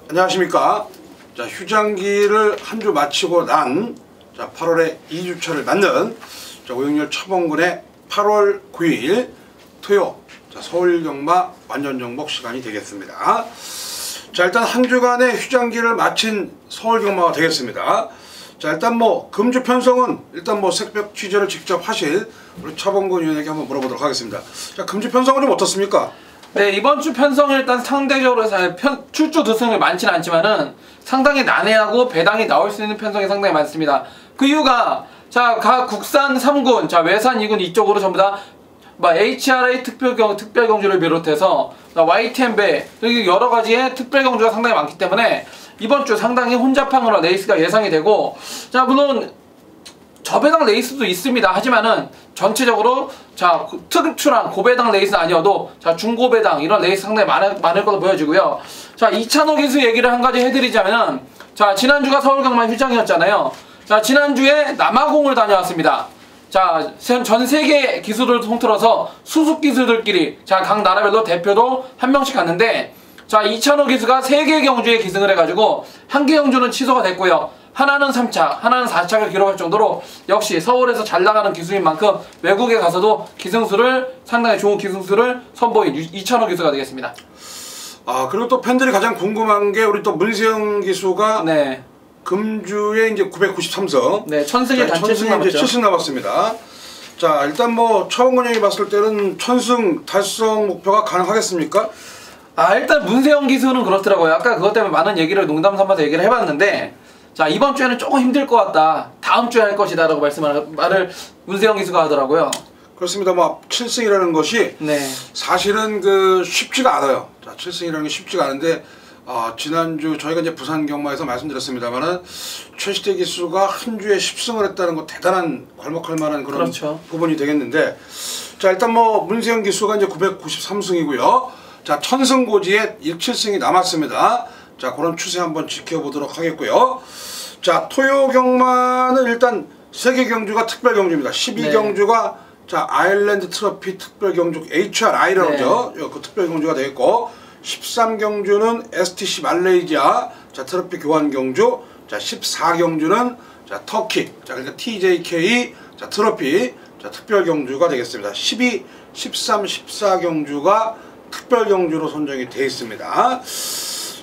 안녕하십니까. 자, 휴장기를 한 주 마치고 난 8월에 2주차를 맞는 오영렬 차범근의 8월 9일 토요 서울경마 완전정복 시간이 되겠습니다. 자, 일단 한 주간의 휴장기를 마친 서울경마가 되겠습니다. 자, 일단 금주 편성은 일단 새벽 취재를 직접 하실 우리 차범근 위원에게 한번 물어보도록 하겠습니다. 자, 금주 편성은 좀 어떻습니까? 네, 이번 주 편성은 일단 상대적으로 출조 두승이 많지는 않지만은 상당히 난해하고 배당이 나올 수 있는 편성이 상당히 많습니다. 그 이유가 각 국산 3군, 외산 2군 이쪽으로 전부 다 HRA 특별경주를 비롯해서 YTN배 그리고 여러 가지의 특별경주가 상당히 많기 때문에 이번 주 상당히 혼잡항으로 레이스가 예상이 되고, 물론 저배당 레이스도 있습니다. 하지만은 전체적으로 특출한 고배당 레이스는 아니어도 중고배당 이런 레이스 상당히 많을 것으로 보여지고요. 이찬호 기수 얘기를 한 가지 해드리자면은 지난주가 서울경마 휴장이었잖아요. 지난주에 남아공을 다녀왔습니다. 전 세계 기수들을 통틀어서 수습 기수들끼리 각 나라별로 대표도 한 명씩 갔는데, 이찬호 기수가 3개 경주에 기승을 해가지고 1개 경주는 취소가 됐고요. 하나는 3착, 하나는 4착을 기록할 정도로 역시 서울에서 잘 나가는 기수인 만큼 외국에 가서도 상당히 좋은 기승수를 선보인 이찬호 기수가 되겠습니다. 그리고 또 팬들이 가장 궁금한 게 우리 또 문세영 기수가 금주에 이제 993석. 네, 천승에 단 7승 남았죠. 7승 남았습니다. 자, 일단 차범근 형이 봤을 때는 천승 달성 목표가 가능하겠습니까? 일단 문세영 기수는 그렇더라고요. 아까 그것 때문에 많은 얘기를 농담 삼아서 얘기를 해봤는데, 이번 주에는 조금 힘들 것 같다, 다음 주에 할 것이다 라고 말을 문세영 기수가 하더라고요. 그렇습니다. 7승이라는 것이 사실은 쉽지가 않아요. 7승이라는 게 쉽지가 않은데, 지난주 저희가 이제 부산 경마에서 말씀드렸습니다만은 최시태 기수가 한 주에 10승을 했다는 거 대단한 괄목할 만한 그런 부분이 되겠는데, 자, 일단 문세영 기수가 이제 993승이고요. 자, 천승고지에 7승이 남았습니다. 자, 그런 추세 한번 지켜보도록 하겠고요. 자, 토요 경마는 일단 3개 경주가 특별 경주입니다. 12경주가 아일랜드 트로피 특별 경주 HRI라고 하죠. 그 특별 경주가 되겠고, 13경주는 STC 말레이시아 트로피 교환 경주, 14경주는 터키 그러니까 TJK 트로피 특별 경주가 되겠습니다. 12, 13, 14경주가 특별 경주로 선정이 되어 있습니다.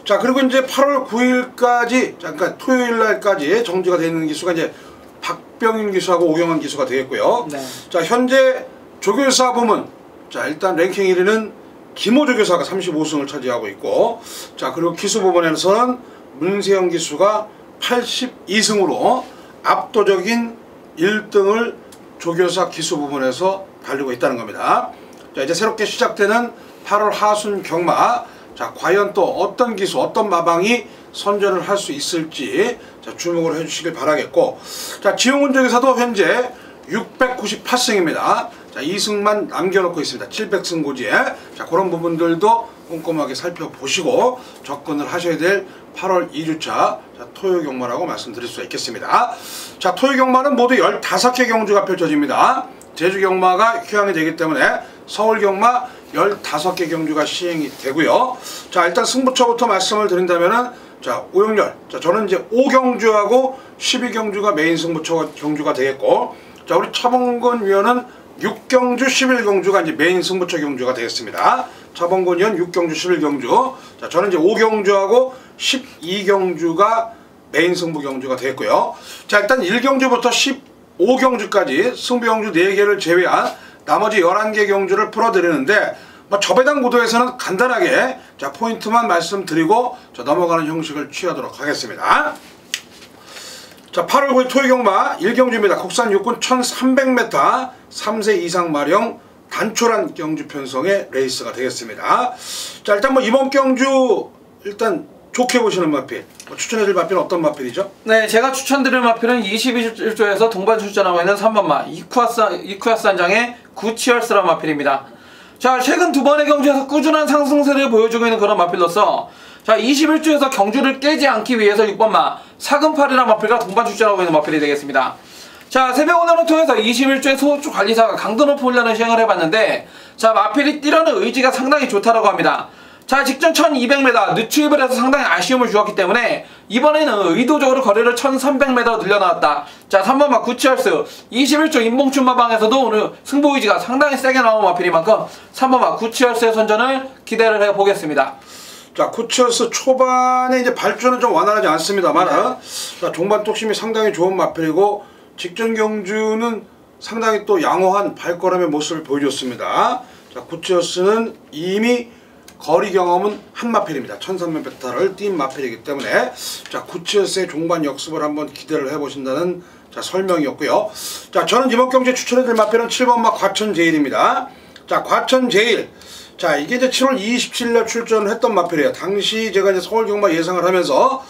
자, 그리고 이제 8월 9일까지 그러니까 토요일 날까지 정지가 되어 있는 기수가 이제 박병인 기수하고 오경환 기수가 되겠고요. 자, 현재 조교사 부문 일단 랭킹 1위는 김호 조교사가 35승을 차지하고 있고, 자, 그리고 기수 부문에서는 문세영 기수가 82승으로 압도적인 1등을 조교사 기수 부문에서 달리고 있다는 겁니다. 자, 이제 새롭게 시작되는 8월 하순 경마, 과연 또 어떤 기수, 어떤 마방이 선전을 할 수 있을지 주목을 해주시길 바라겠고, 지용훈 조교사도 현재 698승입니다. 2승만 남겨놓고 있습니다. 700승 고지에. 그런 부분들도 꼼꼼하게 살펴보시고 접근을 하셔야 될 8월 2주차 토요 경마라고 말씀드릴 수 있겠습니다. 자, 토요 경마는 모두 15개 경주가 펼쳐집니다. 제주 경마가 휴양이 되기 때문에 서울 경마 15개 경주가 시행이 되고요. 자, 일단 승부처부터 말씀을 드린다면은, 오영렬. 저는 이제 5경주하고 12경주가 메인 승부처 경주가 되겠고, 자, 우리 차범근 위원은 6경주, 11경주가 이제 메인 승부처 경주가 되겠습니다. 차범근 위원 6경주, 11경주. 자, 저는 이제 5경주하고 12경주가 메인 승부 경주가 되겠고요. 자, 일단 1경주부터 15경주까지 승부경주 4개를 제외한 나머지 11개 경주를 풀어드리는데, 저배당 구도에서는 간단하게 포인트만 말씀드리고 넘어가는 형식을 취하도록 하겠습니다. 자, 8월 9일 토요경마 1경주입니다. 국산 육군 1300m 3세 이상 마령 단촐한 경주 편성의 레이스가 되겠습니다. 자, 일단 이번 경주 일단 좋게 보시는 마필, 추천해줄 마필은 어떤 마필이죠? 네, 제가 추천드릴 마필은 21조에서 동반 출전하고 있는 3번마 이쿠야스 한장의 구치얼스라는 마필입니다. 자, 최근 2번의 경주에서 꾸준한 상승세를 보여주고 있는 그런 마필로서 21주에서 경주를 깨지 않기 위해서 6번마 사금팔이라는 마필과 동반 출전하고 있는 마필이 되겠습니다. 자, 새벽훈련을 통해서 21주에 소호주 관리사가 강도 높은 훈련을 시행을 해봤는데, 마필이 뛰려는 의지가 상당히 좋다라고 합니다. 자, 직전 1200m 늦추입을 해서 상당히 아쉬움을 주었기 때문에 이번에는 의도적으로 거리를 1300m 늘려놨다. 자, 3번마 구치얼스 21조 인봉춘마방에서도 오늘 승부 의지가 상당히 세게 나온 마필이만큼 3번마 구치얼스의 선전을 기대를 해보겠습니다. 자, 구치얼스 초반에 이제 발주는 좀 완화하지 않습니다만 자, 종반 뚝심이 상당히 좋은 마필이고 직전 경주는 상당히 또 양호한 발걸음의 모습을 보여줬습니다. 자, 구치얼스는 이미 거리 경험은 한 마필입니다. 1300m를 뛴 마필이기 때문에 자, 구치얼스의 종반 역습을 한번 기대를 해보신다는 자, 설명이었고요. 자, 저는 이번 경기에 추천해드릴 마필은 7번마 과천제일입니다. 자, 과천제일. 자, 이게 이제 7월 27일날 출전을 했던 마필이에요. 당시 제가 이제 서울 경마 예상을 하면서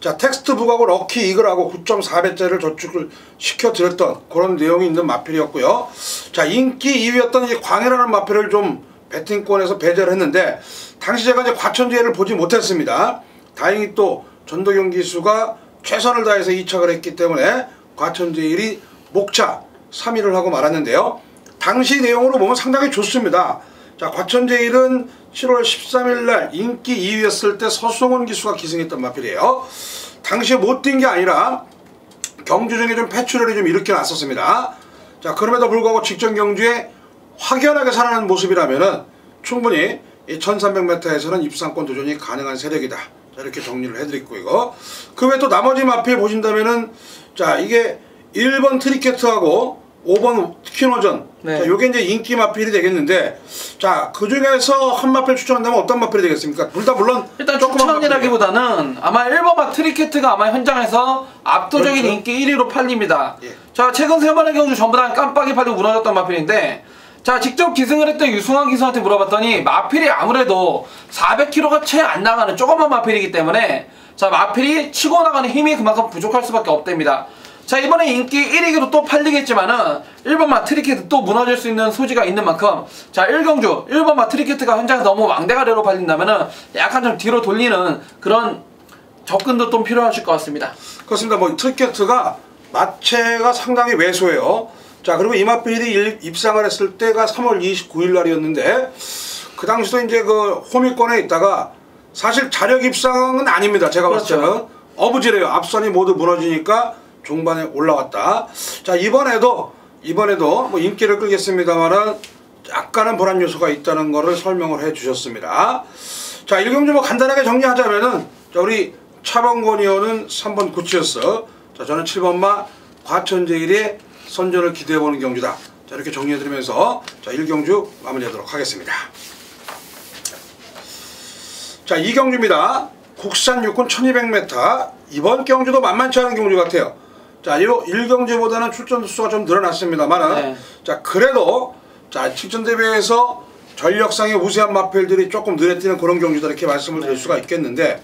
자, 텍스트북하고 럭키 이글하고 9.4배짜리를 저축을 시켜드렸던 그런 내용이 있는 마필이었고요. 자, 인기 2위였던 이 광해라는 마필을 좀 배팅권에서 배제를 했는데 당시 제가 이제 과천제일을 보지 못했습니다. 다행히 또 전도경 기수가 최선을 다해서 2착을 했기 때문에 과천제일이 목차 3위를 하고 말았는데요. 당시 내용으로 보면 상당히 좋습니다. 자, 과천제일은 7월 13일날 인기 2위였을 때 서승원 기수가 기승했던 마필이에요. 당시에 못 뛴 게 아니라 경주 중에 좀 패출혈이 좀 일으켜 놨었습니다. 자, 그럼에도 불구하고 직전 경주에 확연하게 살아나는 모습이라면은 충분히 이 1300m에서는 입상권 도전이 가능한 세력이다. 자, 이렇게 정리를 해드리고 이거. 그 외에 또 나머지 마필 보신다면은 자, 이게 1번 트리케트하고 5번 키노전. 네. 자, 요게 이제 인기 마필이 되겠는데 자, 그 중에서 한 마필 추천한다면 어떤 마필이 되겠습니까? 둘 다 물론 일단 추천이라기보다는 아마 1번마 트리케트가 아마 현장에서 압도적인 그렇죠? 인기 1위로 팔립니다. 예. 자, 최근 3번의 경주 전부 다 깜빡이 팔리고 무너졌던 마필인데 자, 직접 기승을 했던 유승환 기수한테 물어봤더니 마필이 아무래도 400kg가 채 안 나가는 조그만 마필이기 때문에 자, 마필이 치고 나가는 힘이 그만큼 부족할 수밖에 없답니다. 자, 이번에 인기 1위기로 또 팔리겠지만은 1번마 트리케트 또 무너질 수 있는 소지가 있는 만큼 자, 1경주 1번마 트리케트가 현장에서 너무 왕대가리로 팔린다면은 약간 좀 뒤로 돌리는 그런 접근도 좀 필요하실 것 같습니다. 그렇습니다. 뭐 트리케트가 마체가 상당히 왜소해요. 자, 그리고 이 마필이 입상을 했을 때가 3월 29일 날이었는데 그 당시도 이제 그 호미권에 있다가 사실 자력 입상은 아닙니다. 제가 봤을 때는 어부지래요. 앞선이 모두 무너지니까 종반에 올라왔다. 자, 이번에도 뭐 인기를 끌겠습니다만은 약간은 불안 요소가 있다는 거를 설명을 해 주셨습니다. 자, 1경주 뭐 간단하게 정리하자면은 자, 우리 차범권이오는 3번 구치얼스. 자, 저는 7번마 과천제일의 선전을 기대해보는 경주다. 자, 이렇게 정리해드리면서 자, 1경주 마무리하도록 하겠습니다. 자, 2경주입니다. 국산 육군 1200m. 이번 경주도 만만치 않은 경주 같아요. 자, 1경주보다는 출전 수가 좀 늘어났습니다만 네. 자, 그래도 자, 직전 대비해서 전력상의 우세한 마필들이 조금 눈에 띄는 그런 경주다 이렇게 말씀을 드릴 수가 있겠는데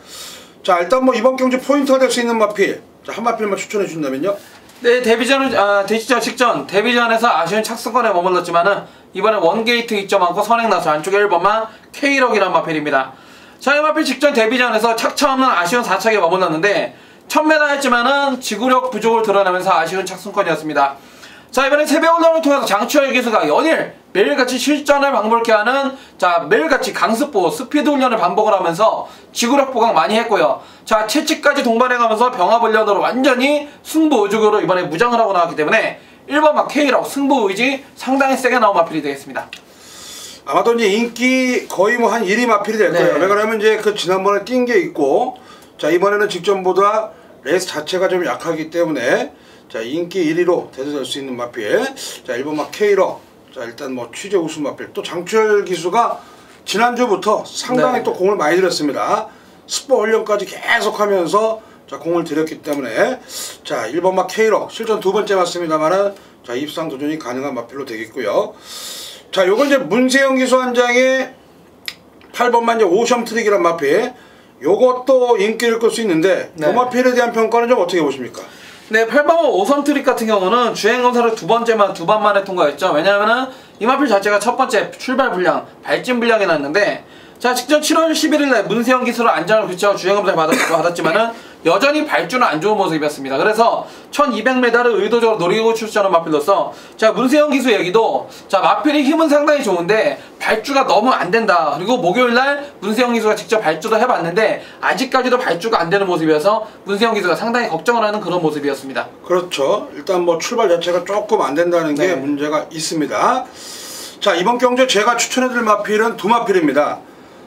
자, 일단 뭐 이번 경주 포인트가 될 수 있는 마필 자, 한 마필만 추천해 주신다면요? 네, 데뷔전 직전 데뷔전에서 아쉬운 착승권에 머물렀지만은 이번에 원게이트 2점 안고 선행 나서 안쪽에 1번만 K럭이란 마필입니다. 자, 이 마필 직전 데뷔전에서 착차 없는 아쉬운 4착에 머물렀는데 1000m 했지만은 지구력 부족을 드러내면서 아쉬운 착승권이었습니다. 자, 이번에 세배 훈련을 통해서 장추열 기수가 연일 매일같이 실전을 방불케 하는 자, 매일같이 강습보 스피드 훈련을 반복을 하면서 지구력 보강 많이 했고요. 자, 채찍까지 동반해가면서 병합 훈련으로 완전히 승부 의식으로 이번에 무장을 하고 나왔기 때문에 1번마 K럭 승부 의지 상당히 세게 나온 마필이 되겠습니다. 아마도 이제 인기 거의 뭐 한 1위 마필이 될 거예요. 왜 그러면 이제 그 지난번에 뛴 게 있고 자, 이번에는 직전보다 레이스 자체가 좀 약하기 때문에 자, 인기 1위로 대두될 수 있는 마필. 자, 1번마 K럭. 자, 일단 뭐 취재 우승 마필. 또 장추열 기수가 지난주부터 상당히 또 공을 많이 들였습니다. 스포 훈련까지 계속 하면서 자, 공을 들였기 때문에 자, 1번마 K럭. 실전 두 번째 맞습니다만은 자, 입상 도전이 가능한 마필로 되겠고요. 자, 요건 이제 문세영 기수 한 장에 8번만 이제 오션 트릭이란 마필. 요것도 인기를 끌 수 있는데 이 마필에 대한 평가는 좀 어떻게 보십니까? 네, 8번 오선 트릭 같은 경우는 주행검사를 두 번 만에 통과했죠. 왜냐하면은 이 마필 자체가 첫 번째 출발 불량, 발진 불량이 났는데 자, 직전 7월 11일날 문세영 기수로 안전을 교체하고 주행검사를 받았지만은 여전히 발주는 안 좋은 모습이었습니다. 그래서 1200m를 의도적으로 노리고 출전한 마필로서 자 문세영 기수 얘기도 자 마필이 힘은 상당히 좋은데 발주가 너무 안 된다. 그리고 목요일날 문세영 기수가 직접 발주도 해봤는데 아직까지도 발주가 안 되는 모습이어서 문세영 기수가 상당히 걱정을 하는 그런 모습이었습니다. 그렇죠. 일단 뭐 출발 자체가 조금 안 된다는 게 문제가 있습니다. 자 이번 경주에 제가 추천해드릴 마필은 두 마필입니다.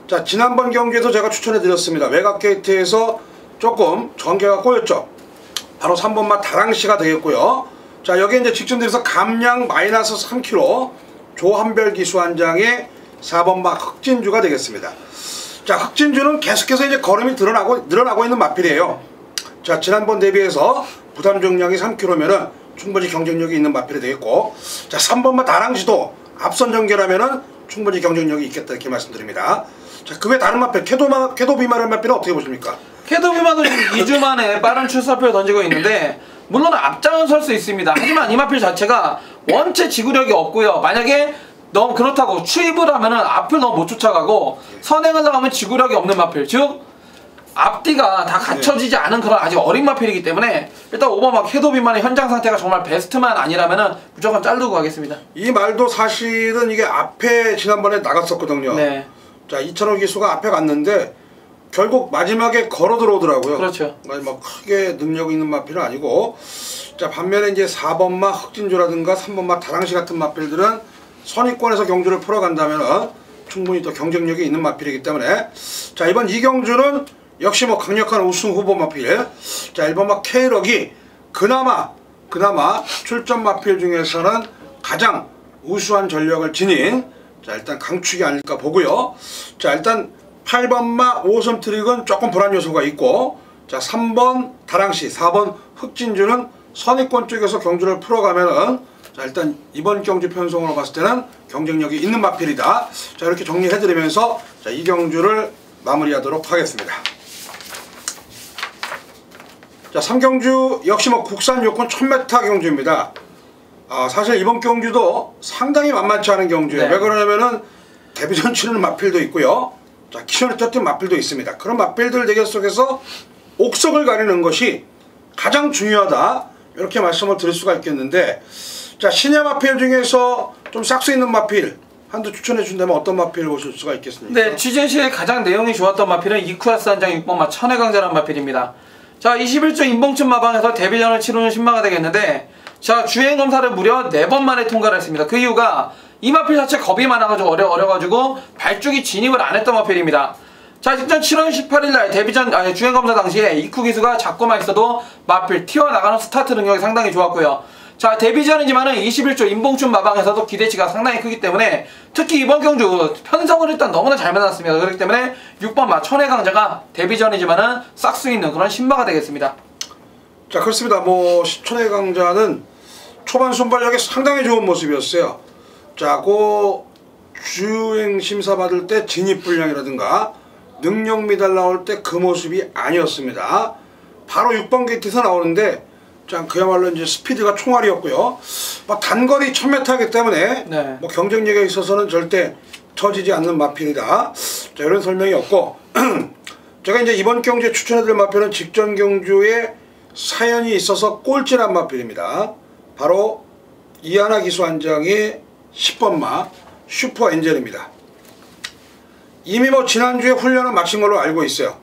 자 지난번 경주에서 제가 추천해드렸습니다. 외곽 게이트에서 조금 전개가 꼬였죠. 바로 3번 마 다랑씨가 되겠고요. 자 여기에 이제 직전 들여서 감량 마이너스 3kg 조한별 기수 한 장의 4번 마 흑진주가 되겠습니다. 자 흑진주는 계속해서 이제 걸음이 늘어나고 있는 마필이에요. 자 지난번 대비해서 부담重量이 3kg면은 충분히 경쟁력이 있는 마필이 되겠고, 자 3번 마 다랑씨도 앞선 전개라면은 충분히 경쟁력이 있겠다 이렇게 말씀드립니다. 자 그 외 다른 마필 캐도비마라는 마필은 어떻게 보십니까? 캐도비마도 지금 2주 만에 빠른 출사표를 던지고 있는데 물론 앞장은 설 수 있습니다. 하지만 이 마필 자체가 원체 지구력이 없고요. 만약에 너무 그렇다고 추입을 하면은 앞을 너무 못 쫓아가고 선행을 나가면 지구력이 없는 마필, 즉 앞뒤가 다 갖춰지지 않은 그런 아직 어린 마필이기 때문에 일단 5번 마 캐도비만의 현장 상태가 정말 베스트만 아니라면은 무조건 자르고 가겠습니다. 이 말도 사실은 이게 앞에 지난번에 나갔었거든요. 네. 자 이찬호 기수가 앞에 갔는데 결국 마지막에 걸어 들어오더라고요. 그렇죠. 뭐 크게 능력 있는 마필은 아니고, 자 반면에 이제 4번 마 흑진주라든가 3번 마 다랑시 같은 마필들은 선입권에서 경주를 풀어간다면 충분히 또 경쟁력이 있는 마필이기 때문에 자 이번 이 경주는 역시 뭐 강력한 우승 후보 마필. 자 1번 마 K럭이 그나마 출전 마필 중에서는 가장 우수한 전력을 지닌 자 일단 강축이 아닐까 보고요. 자 일단 8번 마 5섬 트릭은 조금 불안 요소가 있고, 자 3번 다랑시 4번 흑진주는 선입권 쪽에서 경주를 풀어가면은 자 일단 이번 경주 편성으로 봤을 때는 경쟁력이 있는 마필이다. 자 이렇게 정리해드리면서 자 이 경주를 마무리하도록 하겠습니다. 자 3경주 역시 뭐 국산 요건 1000m 경주입니다. 사실 이번 경주도 상당히 만만치 않은 경주예요. 왜 그러냐면은 데뷔전 치르는 마필도 있고요. 자 키션을 떴던 마필도 있습니다. 그런 마필들 대결 속에서 옥석을 가리는 것이 가장 중요하다 이렇게 말씀을 드릴 수가 있겠는데, 자 신예 마필 중에서 좀 싹수 있는 마필 한두 추천해 준다면 어떤 마필을 보실 수가 있겠습니까? 네, 취재시에 가장 내용이 좋았던 마필은 이쿠아스 한장 6번 마 천해강자라는 마필입니다. 자 21조 인봉춘 마방에서 데뷔전을 치르는 신마가 되겠는데, 자 주행검사를 무려 4번 만에 통과를 했습니다. 그 이유가 이 마필 자체 겁이 많아가지고 어려가지고 발주기 진입을 안 했던 마필입니다. 자 직전 7월 18일날 데뷔전 주행검사 당시에 이쿠 기수가 잡고만 있어도 마필 튀어나가는 스타트 능력이 상당히 좋았고요. 자 데뷔전이지만은 21조 인봉춘 마방에서도 기대치가 상당히 크기 때문에 특히 이번 경주 편성을 일단 너무나 잘 만났습니다. 그렇기 때문에 6번 마 천해강자가 데뷔전이지만은 싹수 있는 그런 신마가 되겠습니다. 자 그렇습니다. 뭐 천해강자는 초반 순발력이 상당히 좋은 모습이었어요. 자 그 주행 심사 받을 때 진입 불량이라든가 능력 미달 나올 때 그 모습이 아니었습니다. 바로 6번 게이트에서 나오는데 자 그야말로 이제 스피드가 총알이었고요. 뭐 단거리 1000m이기 때문에 뭐 경쟁력에 있어서는 절대 처지지 않는 마필이다. 자 이런 설명이었고 제가 이제 이번 경주에 추천해드릴 마필은 직전 경주에 사연이 있어서 꼴찌란 마필입니다. 바로 이하나 기수 한 장의 10번 마 슈퍼 엔젤입니다. 이미 뭐 지난주에 훈련을 마친 걸로 알고 있어요.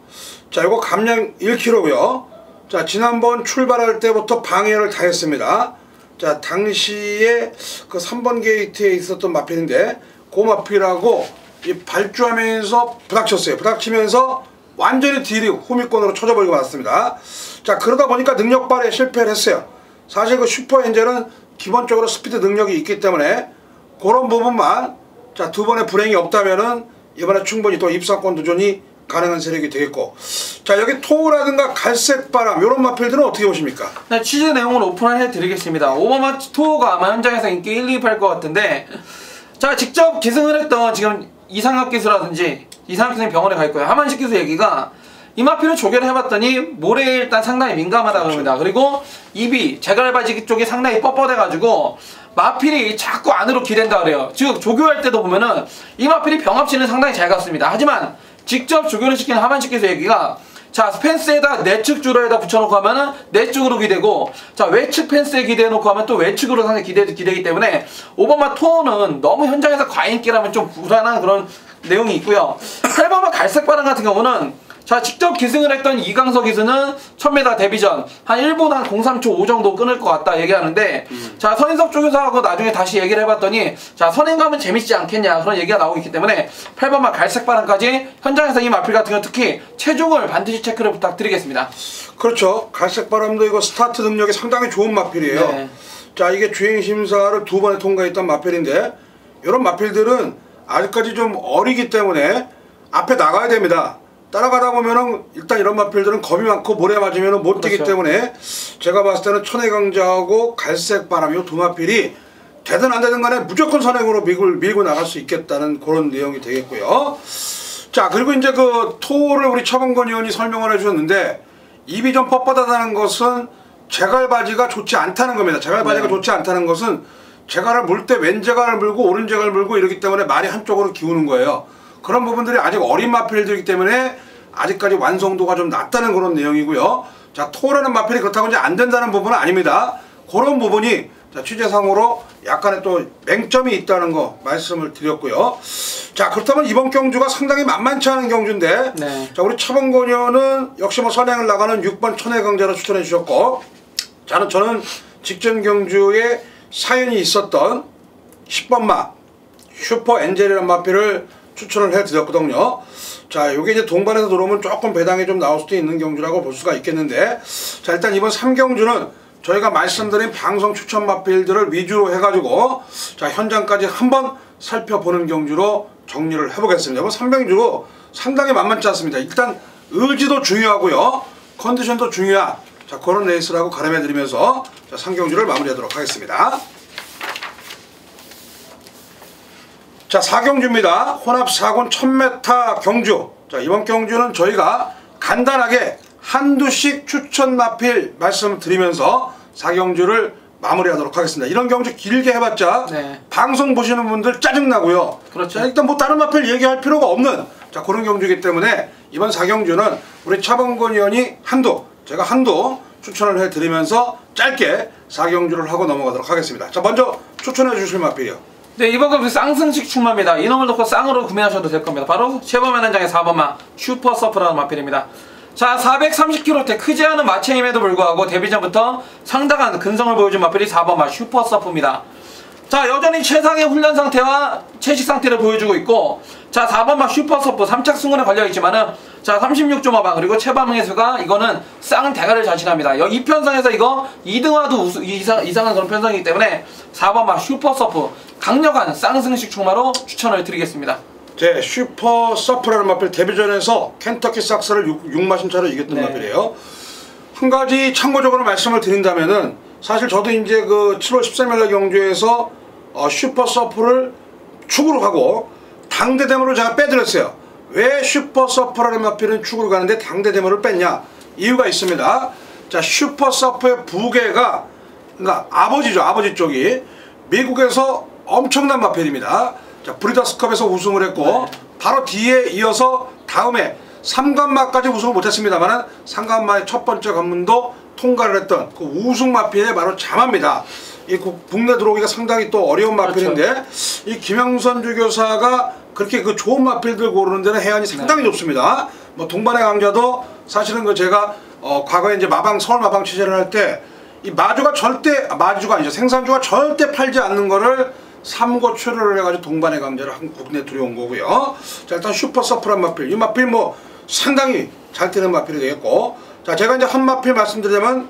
자 이거 감량 1kg고요. 자 지난번 출발할 때부터 방해를 다 했습니다. 자 당시에 그 3번 게이트에 있었던 마필인데 그 마필하고 이 발주하면서 부닥쳤어요. 부닥치면서 완전히 딜이 후미권으로 쳐져버리고 말았습니다. 자 그러다 보니까 능력 발휘에 실패를 했어요. 사실 그 슈퍼 엔젤은 기본적으로 스피드 능력이 있기 때문에 그런 부분만 자 두 번의 불행이 없다면은 이번에 충분히 또 입상권 도전이 가능한 세력이 되겠고, 자 여기 토우라든가 갈색바람 이런 마필들은 어떻게 보십니까? 네, 취재 내용을 오픈을 해드리겠습니다. 오바마 토우가 아마 현장에서 인기 1, 2할 것 같은데, 자 직접 기승을 했던 지금 이상혁 기수라든지 이상혁 기수는 병원에 가 있고요. 하만식 기수 얘기가 이 마필을 조개를 해봤더니 모래에 일단 상당히 민감하다고 합니다. 그리고 입이 제갈바지 쪽이 상당히 뻣뻣해가지고 마필이 자꾸 안으로 기댄다 그래요. 즉 조교할 때도 보면은 이 마필이 병합치는 상당히 잘 갔습니다. 하지만 직접 조교를 시키는 하만식 기수 얘기가 자, 펜스에다 내측 주로에다 붙여놓고 하면은 내측으로 기대고, 자, 외측 펜스에 기대해놓고 하면 또 외측으로 상당히 기대기 때문에 5번마 토어는 너무 현장에서 과잉기라면 좀 불안한 그런 내용이 있고요. 8번마 갈색바람 같은 경우는 자, 직접 기승을 했던 이강석 기수는 1000m 데뷔전 한 1분 한 03초 5 정도 끊을 것 같다 얘기하는데 자, 선인석 조교사하고 나중에 다시 얘기를 해봤더니 자, 선행 가면 재밌지 않겠냐 그런 얘기가 나오고 있기 때문에 8번마 갈색바람까지 현장에서 이 마필 같은 경우 특히 체중을 반드시 체크를 부탁드리겠습니다. 그렇죠. 갈색바람도 이거 스타트 능력이 상당히 좋은 마필이에요. 네. 자, 이게 주행심사를 2번에 통과했던 마필인데 이런 마필들은 아직까지 좀 어리기 때문에 앞에 나가야 됩니다. 따라가다 보면은 일단 이런 마필들은 겁이 많고 모래 맞으면 못 뛰기 그렇죠. 때문에 제가 봤을 때는 천혜강자하고 갈색바람 이 두 마필이 되든 안 되든 간에 무조건 선행으로 밀고 나갈 수 있겠다는 그런 내용이 되겠고요. 자, 그리고 이제 그 토를 우리 차범건 의원이 설명을 해주셨는데 입이 좀 뻣뻣하다는 것은 제갈바지가 좋지 않다는 겁니다. 제갈바지가 좋지 않다는 것은 제갈을 물 때 왼 제갈을 물고 오른 제갈을 물고 이러기 때문에 말이 한쪽으로 기우는 거예요. 그런 부분들이 아직 어린 마필들이기 때문에 아직까지 완성도가 좀 낮다는 그런 내용이고요. 자, 토라는 마필이 그렇다고 이제 안 된다는 부분은 아닙니다. 그런 부분이 자, 취재상으로 약간의 또 맹점이 있다는 거 말씀을 드렸고요. 자, 그렇다면 이번 경주가 상당히 만만치 않은 경주인데 네. 자, 우리 차범건 의원은 역시 뭐 선행을 나가는 6번 천혜강자로 추천해 주셨고 저는 직전 경주에 사연이 있었던 10번마 슈퍼 엔젤이라는 마필을 추천을 해드렸거든요. 자, 요게 이제 동반해서 들어오면 조금 배당이 좀 나올 수도 있는 경주라고 볼 수가 있겠는데 자, 일단 이번 3경주는 저희가 말씀드린 방송 추천 마필들을 위주로 해가지고 자, 현장까지 한번 살펴보는 경주로 정리를 해보겠습니다. 이번 3경주 상당히 만만치 않습니다. 일단 의지도 중요하고요. 컨디션도 중요한 자, 그런 레이스라고 가름해드리면서 자, 3경주를 마무리하도록 하겠습니다. 자, 4경주입니다. 혼합 4군 1000m 경주. 자, 이번 경주는 저희가 간단하게 한두씩 추천 마필 말씀을 드리면서 4경주를 마무리하도록 하겠습니다. 이런 경주 길게 해봤자 네. 방송 보시는 분들 짜증나고요. 그렇죠. 자, 일단 뭐 다른 마필 얘기할 필요가 없는 자, 그런 경주이기 때문에 이번 4경주는 우리 차범건 의원이 제가 한두 추천을 해드리면서 짧게 4경주를 하고 넘어가도록 하겠습니다. 자, 먼저 추천해 주실 마필이요. 네, 이번 경주 쌍승식 충마입니다. 이놈을 놓고 쌍으로 구매하셔도 될 겁니다. 바로 최범현 현장의 4번마 슈퍼 서프라는 마필입니다. 자, 430kg대 크지 않은 마체임에도 불구하고 데뷔전부터 상당한 근성을 보여준 마필이 4번마 슈퍼 서프입니다. 자, 여전히 최상의 훈련 상태와 채식 상태를 보여주고 있고 자, 4번마 슈퍼 서프 3착 승군에 걸려있지만은 자, 36.5방 그리고 최범혜수가 이거는 쌍 대가를 자신합니다. 이 편성에서 이거 2등화도 이상한 그런 편성이기 때문에 4번마 슈퍼 서프 강력한 쌍승식 충마로 추천을 드리겠습니다. 제 슈퍼 서프라는 마필 데뷔전에서 켄터키 삭스를 6마신차로 이겼던 네. 마필이에요. 한 가지 참고적으로 말씀을 드린다면은 사실 저도 이제 그 7월 13일 경주에서 슈퍼 서프를 축으로 가고 당대 데모를 제가 빼드렸어요. 왜 슈퍼 서프라는 마필은 축으로 가는데 당대 데모를 뺐냐? 이유가 있습니다. 자, 슈퍼 서프의 부계가 그러니까 아버지죠. 아버지 쪽이 미국에서 엄청난 마필입니다. 자, 브리더스컵에서 우승을 했고 네. 바로 뒤에 이어서 다음에 3관마까지 우승을 못했습니다만 3관마의 첫 번째 관문도 통과를 했던 그 우승 마필의 바로 자마입니다. 이 국내 들어오기가 상당히 또 어려운 마필인데 그렇죠. 이 김영선 주교사가 그렇게 그 좋은 마필들 고르는 데는 해안이 상당히 네. 좋습니다. 뭐 동반의 강자도 사실은 그 제가 과거에 이제 서울 마방 취재를 할 때 이 마주가 아니죠. 생산주가 절대 팔지 않는 거를 삼고 출혈을 해가지고 동반의 강자를 국내에 들여온 거고요. 자, 일단 슈퍼 서프란 마필. 이 마필 뭐 상당히 잘 뛰는 마필이 되겠고. 자, 제가 이제 한 마필 말씀드리자면,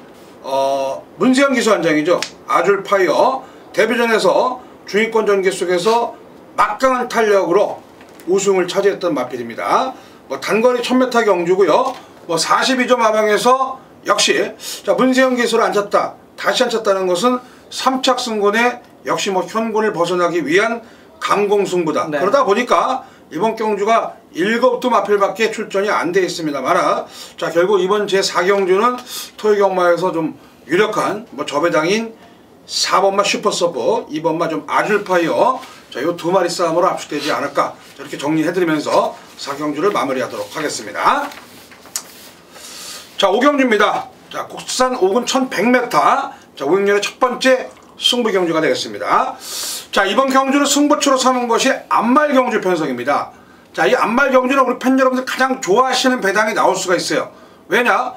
문세영 기수 한장이죠. 아줄 파이어. 데뷔전에서 중위권 전개 속에서 막강한 탄력으로 우승을 차지했던 마필입니다. 뭐 단거리 1000m 경주고요. 뭐 42점 마방에서 역시, 자, 문세영 기수를 앉혔다. 다시 앉혔다는 것은 3착 승군에 역시 뭐 현군을 벗어나기 위한 강공승부다. 네. 그러다 보니까 이번 경주가 7두 마필밖에 출전이 안 돼 있습니다만 자, 결국 이번 제4경주는 토요경마에서 좀 유력한 뭐 저배당인 4번마 슈퍼서브, 2번마 좀 아줄파이어 자, 요 두 마리 싸움으로 압축되지 않을까 이렇게 정리해드리면서 4경주를 마무리하도록 하겠습니다. 자, 5경주입니다. 자, 국산 5군 1100m. 자, 5학년의 첫 번째 승부 경주가 되겠습니다. 자, 이번 경주는 승부처로 삼은 것이 암말 경주 편성입니다. 자, 이 암말 경주는 우리 팬 여러분들 가장 좋아하시는 배당이 나올 수가 있어요. 왜냐?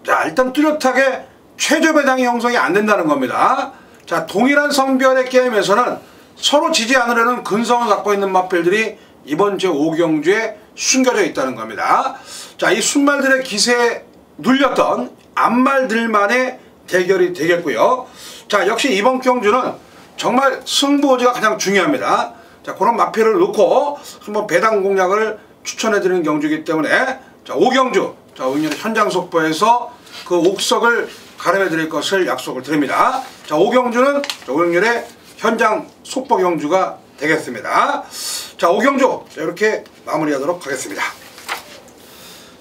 자, 일단 뚜렷하게 최저 배당이 형성이 안 된다는 겁니다. 자, 동일한 성별의 게임에서는 서로 지지 않으려는 근성을 갖고 있는 마필들이 이번 제5경주에 숨겨져 있다는 겁니다. 자, 이 순말들의 기세에 눌렸던 암말들만의 대결이 되겠고요. 자, 역시 이번 경주는 정말 승부호지가 가장 중요합니다. 자, 그런 마필을 놓고 한번 배당 공략을 추천해드리는 경주이기 때문에 자, 5경주, 자, 오늘 현장 속보에서 그 옥석을 가름해드릴 것을 약속을 드립니다. 자, 5경주는 오영렬의 현장 속보 경주가 되겠습니다. 자, 5경주 이렇게 마무리하도록 하겠습니다.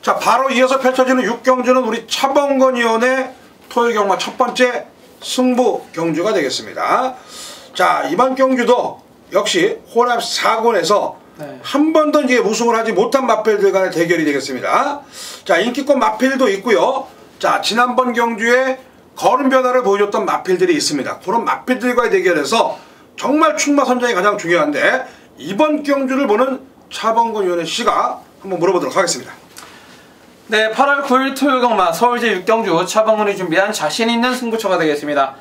자, 바로 이어서 펼쳐지는 6경주는 우리 차범건 위원의 토요 경마 첫 번째 승부 경주가 되겠습니다. 자, 이번 경주도 역시 호남 4군에서 한 번도 이제 우승을 하지 못한 마필들 간의 대결이 되겠습니다. 자, 인기권 마필도 있고요. 자, 지난번 경주에 걸음 변화를 보여줬던 마필들이 있습니다. 그런 마필들과의 대결에서 정말 충마 선정이 가장 중요한데 이번 경주를 보는 차범건 위원의 씨가 한번 물어보도록 하겠습니다. 네, 8월 9일 토요 경마 서울제 6경주 차범근이 준비한 자신 있는 승부처가 되겠습니다.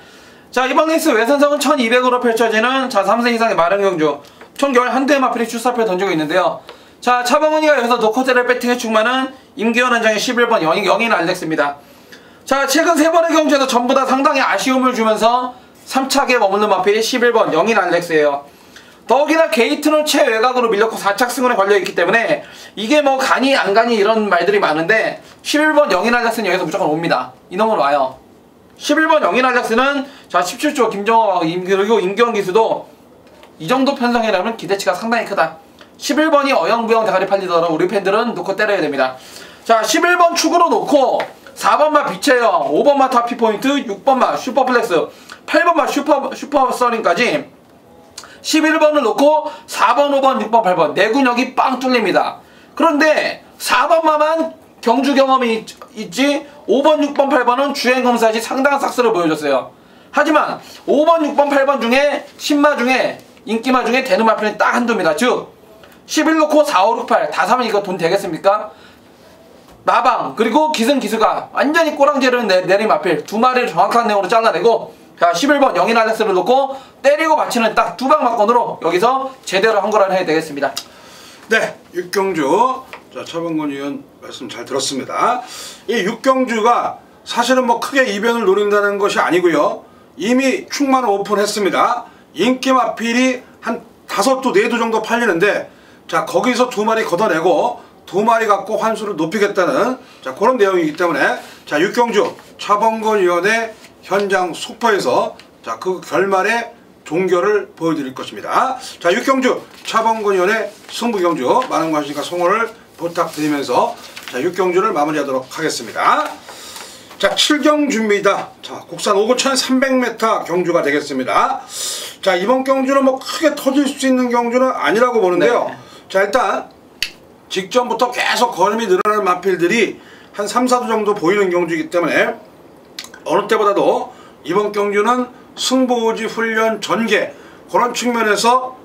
자, 이번 레이스 외선상은 1200으로 펼쳐지는 자 3세 이상의 마련 경주 총 11대의 마필이 출사표를 던지고 있는데요. 자, 차범근이가 여기서 노코테를 배팅해 충만은 임기현 한장의 11번 영인 알렉스입니다. 자, 최근 3번의 경주에서 전부 다 상당히 아쉬움을 주면서 3착에 머무는 마필이 11번 영인 알렉스예요. 더욱이나 게이트는 최외곽으로 밀렸고 4착 승원에 걸려있기 때문에 이게 뭐 가니 안 가니 이런 말들이 많은데 11번 영인 알렉스는 여기서 무조건 옵니다. 이놈은 와요. 11번 영인 알렉스는 자 17조 김정호 그리고 임기현 기수도 이 정도 편성이라면 기대치가 상당히 크다. 11번이 어영부영 대가리 팔리더라도 우리 팬들은 놓고 때려야 됩니다. 자, 11번 축으로 놓고 4번마 비체형, 5번마 타피포인트, 6번마 슈퍼플렉스, 8번마 슈퍼서링까지 11번을 놓고 4번, 5번, 6번, 8번 네 군역이 빵 뚫립니다. 그런데 4번마만 경주 경험이 있지 5번, 6번, 8번은 주행검사시 상당한 삭스를 보여줬어요. 하지만 5번, 6번, 8번 중에 10마 중에 인기마 중에 되는 마필은 딱 한두입니다. 즉 11 놓고 4, 5, 6, 8 다 사면 이거 돈 되겠습니까? 마방 그리고 기승기수가 완전히 꼬랑지를 내린 마필 두 마리를 정확한 내용으로 잘라내고 자 11번 영인 알렉스를 놓고 때리고 맞히는 딱 두 방 맞건으로 여기서 제대로 한거를 해야 되겠습니다. 네, 6경주 자 차범건 의원 말씀 잘 들었습니다. 이 6경주가 사실은 뭐 크게 이변을 노린다는 것이 아니고요. 이미 충만을 오픈했습니다. 인기 마필이 한 5두 4두 정도 팔리는데 자 거기서 2마리 걷어내고 2마리 갖고 환수를 높이겠다는 자 그런 내용이기 때문에 자 6경주 차범건 위원의 현장 속보에서 자 그 결말의 종결을 보여드릴 것입니다. 자 6경주 차범건 위원의 승부경주 많은 관심과 성원을 부탁드리면서 자 6경주를 마무리하도록 하겠습니다. 자 7경주입니다. 자 국산 5군 1300m 경주가 되겠습니다. 자 이번 경주는 뭐 크게 터질 수 있는 경주는 아니라고 보는데요. 네. 자 일단 직전부터 계속 걸음이 늘어나는 마필들이 한 3, 4두 정도 보이는 경주이기 때문에 어느 때보다도 이번 경주는 승부지 훈련 전개 그런 측면에서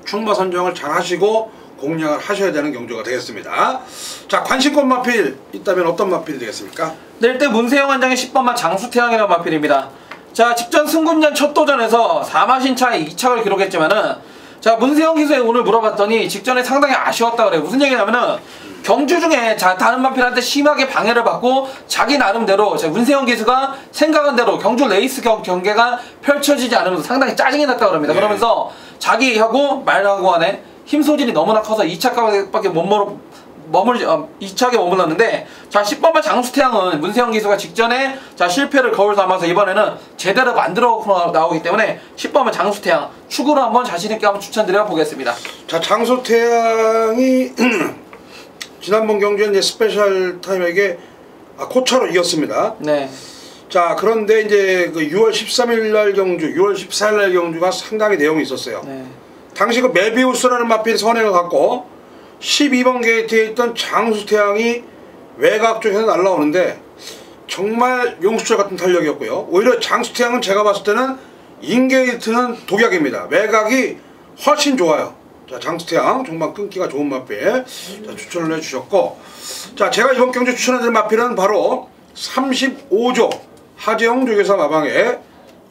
충마 선정을 잘 하시고 공략을 하셔야 되는 경주가 되겠습니다. 자 관심권 마필 있다면 어떤 마필이 되겠습니까? 네, 일단 문세영 한장의 10번마 장수태양이라는 마필입니다. 자 직전 승군전 첫 도전에서 4마신차에 2착을 기록했지만은 자 문세영 기수에 오늘 물어봤더니 직전에 상당히 아쉬웠다 그래요. 무슨 얘기냐면은 경주 중에 자 다른 마필한테 심하게 방해를 받고 자기 나름대로 자 문세영 기수가 생각한 대로 경주 레이스 경계가 펼쳐지지 않으면서 상당히 짜증이 났다 그럽니다. 네. 그러면서 자기하고 말하고 안에 힘 소질이 너무나 커서 2착밖에 못 2착에 머물렀는데 자 10번마 장수태양은 문세영 기수가 직전에 자 실패를 거울 삼아서 이번에는 제대로 만들어 나오기 때문에 10번마 장수태양 축으로 한번 자신있게 한번 추천드려 보겠습니다. 자 장수태양이 지난번 경주에 이제 스페셜 타임에게 코차로 이겼습니다. 네. 자 그런데 이제 그 6월 13일 날 경주, 6월 14일 날 경주가 상당히 내용이 있었어요. 네. 당시 그 메비우스라는 마필이 선행을 갖고 12번 게이트에 있던 장수태양이 외곽 쪽에서 날라오는데 정말 용수철 같은 탄력이었고요. 오히려 장수태양은 제가 봤을 때는 인게이트는 독약입니다. 외곽이 훨씬 좋아요. 자, 장수태양 정말 끊기가 좋은 마필 자, 추천을 해주셨고, 자, 제가 이번 경주 추천해드릴 마필은 바로 35조 하재영 조교사 마방의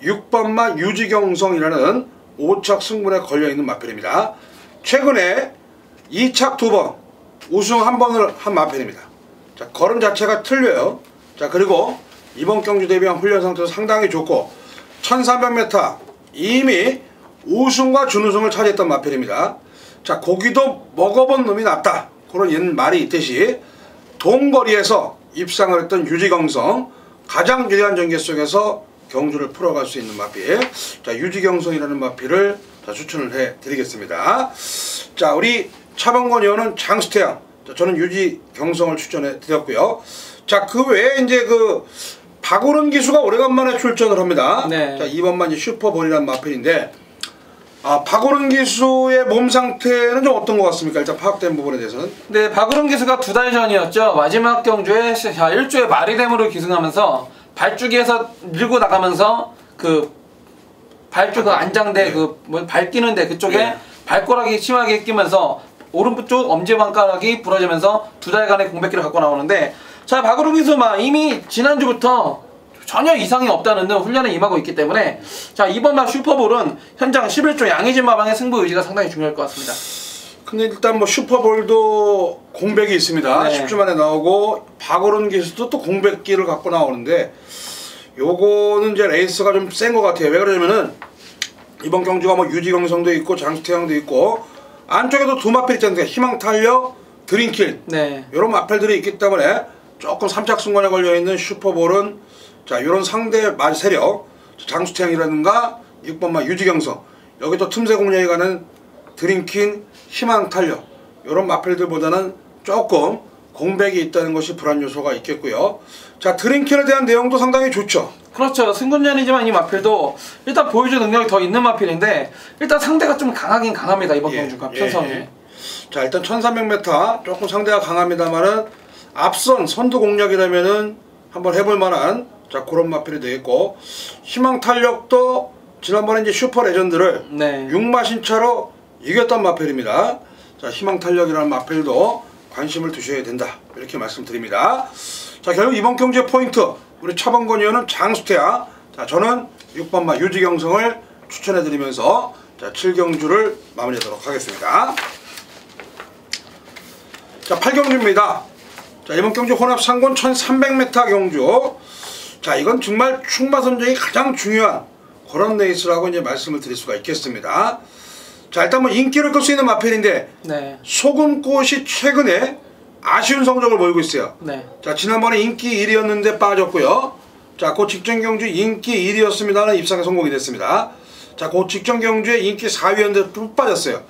6번마 유지경성이라는 5착 승분에 걸려있는 마필입니다. 최근에 2착 2번 우승 1번을 한 마필입니다. 자, 걸음 자체가 틀려요. 자, 그리고 이번 경주 대비한 훈련 상태도 상당히 좋고 1300m 이미 우승과 준우승을 차지했던 마필입니다. 자, 고기도 먹어본 놈이 낫다, 그런 옛 말이 있듯이 동거리에서 입상을 했던 유지경성, 가장 유리한 전개 속에서 경주를 풀어갈 수 있는 마필, 자, 유지경성이라는 마필을 추천을 해드리겠습니다. 자, 우리 차범건 의원은 장수태양, 저는 유지경성을 추천해 드렸고요. 자, 그 외에 이제 그 박오른 기수가 오래간만에 출전을 합니다. 네. 자, 이번만 이제 슈퍼볼이라는 마필인데, 박오른 기수의 몸 상태는 좀 어떤 것 같습니까? 일단 파악된 부분에 대해서는. 네, 박오른 기수가 2달 전이었죠. 마지막 경주에 1조의 마리뎀으로 기승하면서 발주기에서 밀고 나가면서 그 발주 그 안장대 그 뭐 발끼는데 그쪽에 발가락이 심하게 끼면서 오른쪽 엄지발가락이 부러지면서 2달간의 공백기를 갖고 나오는데, 자, 박오른 기수 이미 지난주부터 전혀 이상이 없다는 등 훈련에 임하고 있기 때문에, 자, 이번 막 슈퍼볼은 현장 11조 양의진 마방의 승부 의지가 상당히 중요할 것 같습니다. 근데 일단 뭐 슈퍼볼도 공백이 있습니다. 네. 10주 만에 나오고 박오른 기수도 또 공백기를 갖고 나오는데, 요거는 이제 레이스가 좀 센 것 같아요. 왜 그러냐면은 이번 경주가 뭐 유지경성도 있고 장수태양도 있고 안쪽에도 두 마필 있잖아요. 희망탄력, 드림킬, 네. 이런 마필들이 있기 때문에 조금 3착 승관에 걸려있는 슈퍼볼은, 자, 이런 상대 세력 장수태양이라든가 6번마 유지경성, 여기 또 틈새 공략이 가는 드림킨, 희망탄력, 이런 마필들보다는 조금 공백이 있다는 것이 불안 요소가 있겠고요. 자, 드림킨에 대한 내용도 상당히 좋죠. 그렇죠. 승군전이지만 이 마필도 일단 보여줄 능력이 더 있는 마필인데, 일단 상대가 좀 강하긴 강합니다. 이번 경주가 편성이. 자, 일단 1300m 조금 상대가 강합니다만은 앞선 선두 공략이라면은 한번 해볼 만한, 자, 그런 마필이 되겠고, 희망 탄력도 지난번에 이제 슈퍼 레전드를 6마신 차로 이겼던 마필입니다. 자, 희망 탄력이라는 마필도 관심을 두셔야 된다, 이렇게 말씀드립니다. 자, 결국 이번 경주의 포인트, 우리 차범건 의원은 장수태양, 자, 저는 6번마 유지경성을 추천해드리면서, 자, 7경주를 마무리하도록 하겠습니다. 자, 8경주입니다. 자, 이번 경주 혼합 상권 1300m 경주. 자, 이건 정말 충마 선정이 가장 중요한 그런 레이스라고 이제 말씀을 드릴 수가 있겠습니다. 자, 일단 뭐 인기를 끌 수 있는 마필인데, 소금꽃이 최근에 아쉬운 성적을 보이고 있어요. 자, 지난번에 인기 1위였는데 빠졌고요. 자, 그 직전 경주 인기 1위였습니다는 입상에 성공이 됐습니다. 자, 그 직전 경주에 인기 4위였는데 또 빠졌어요.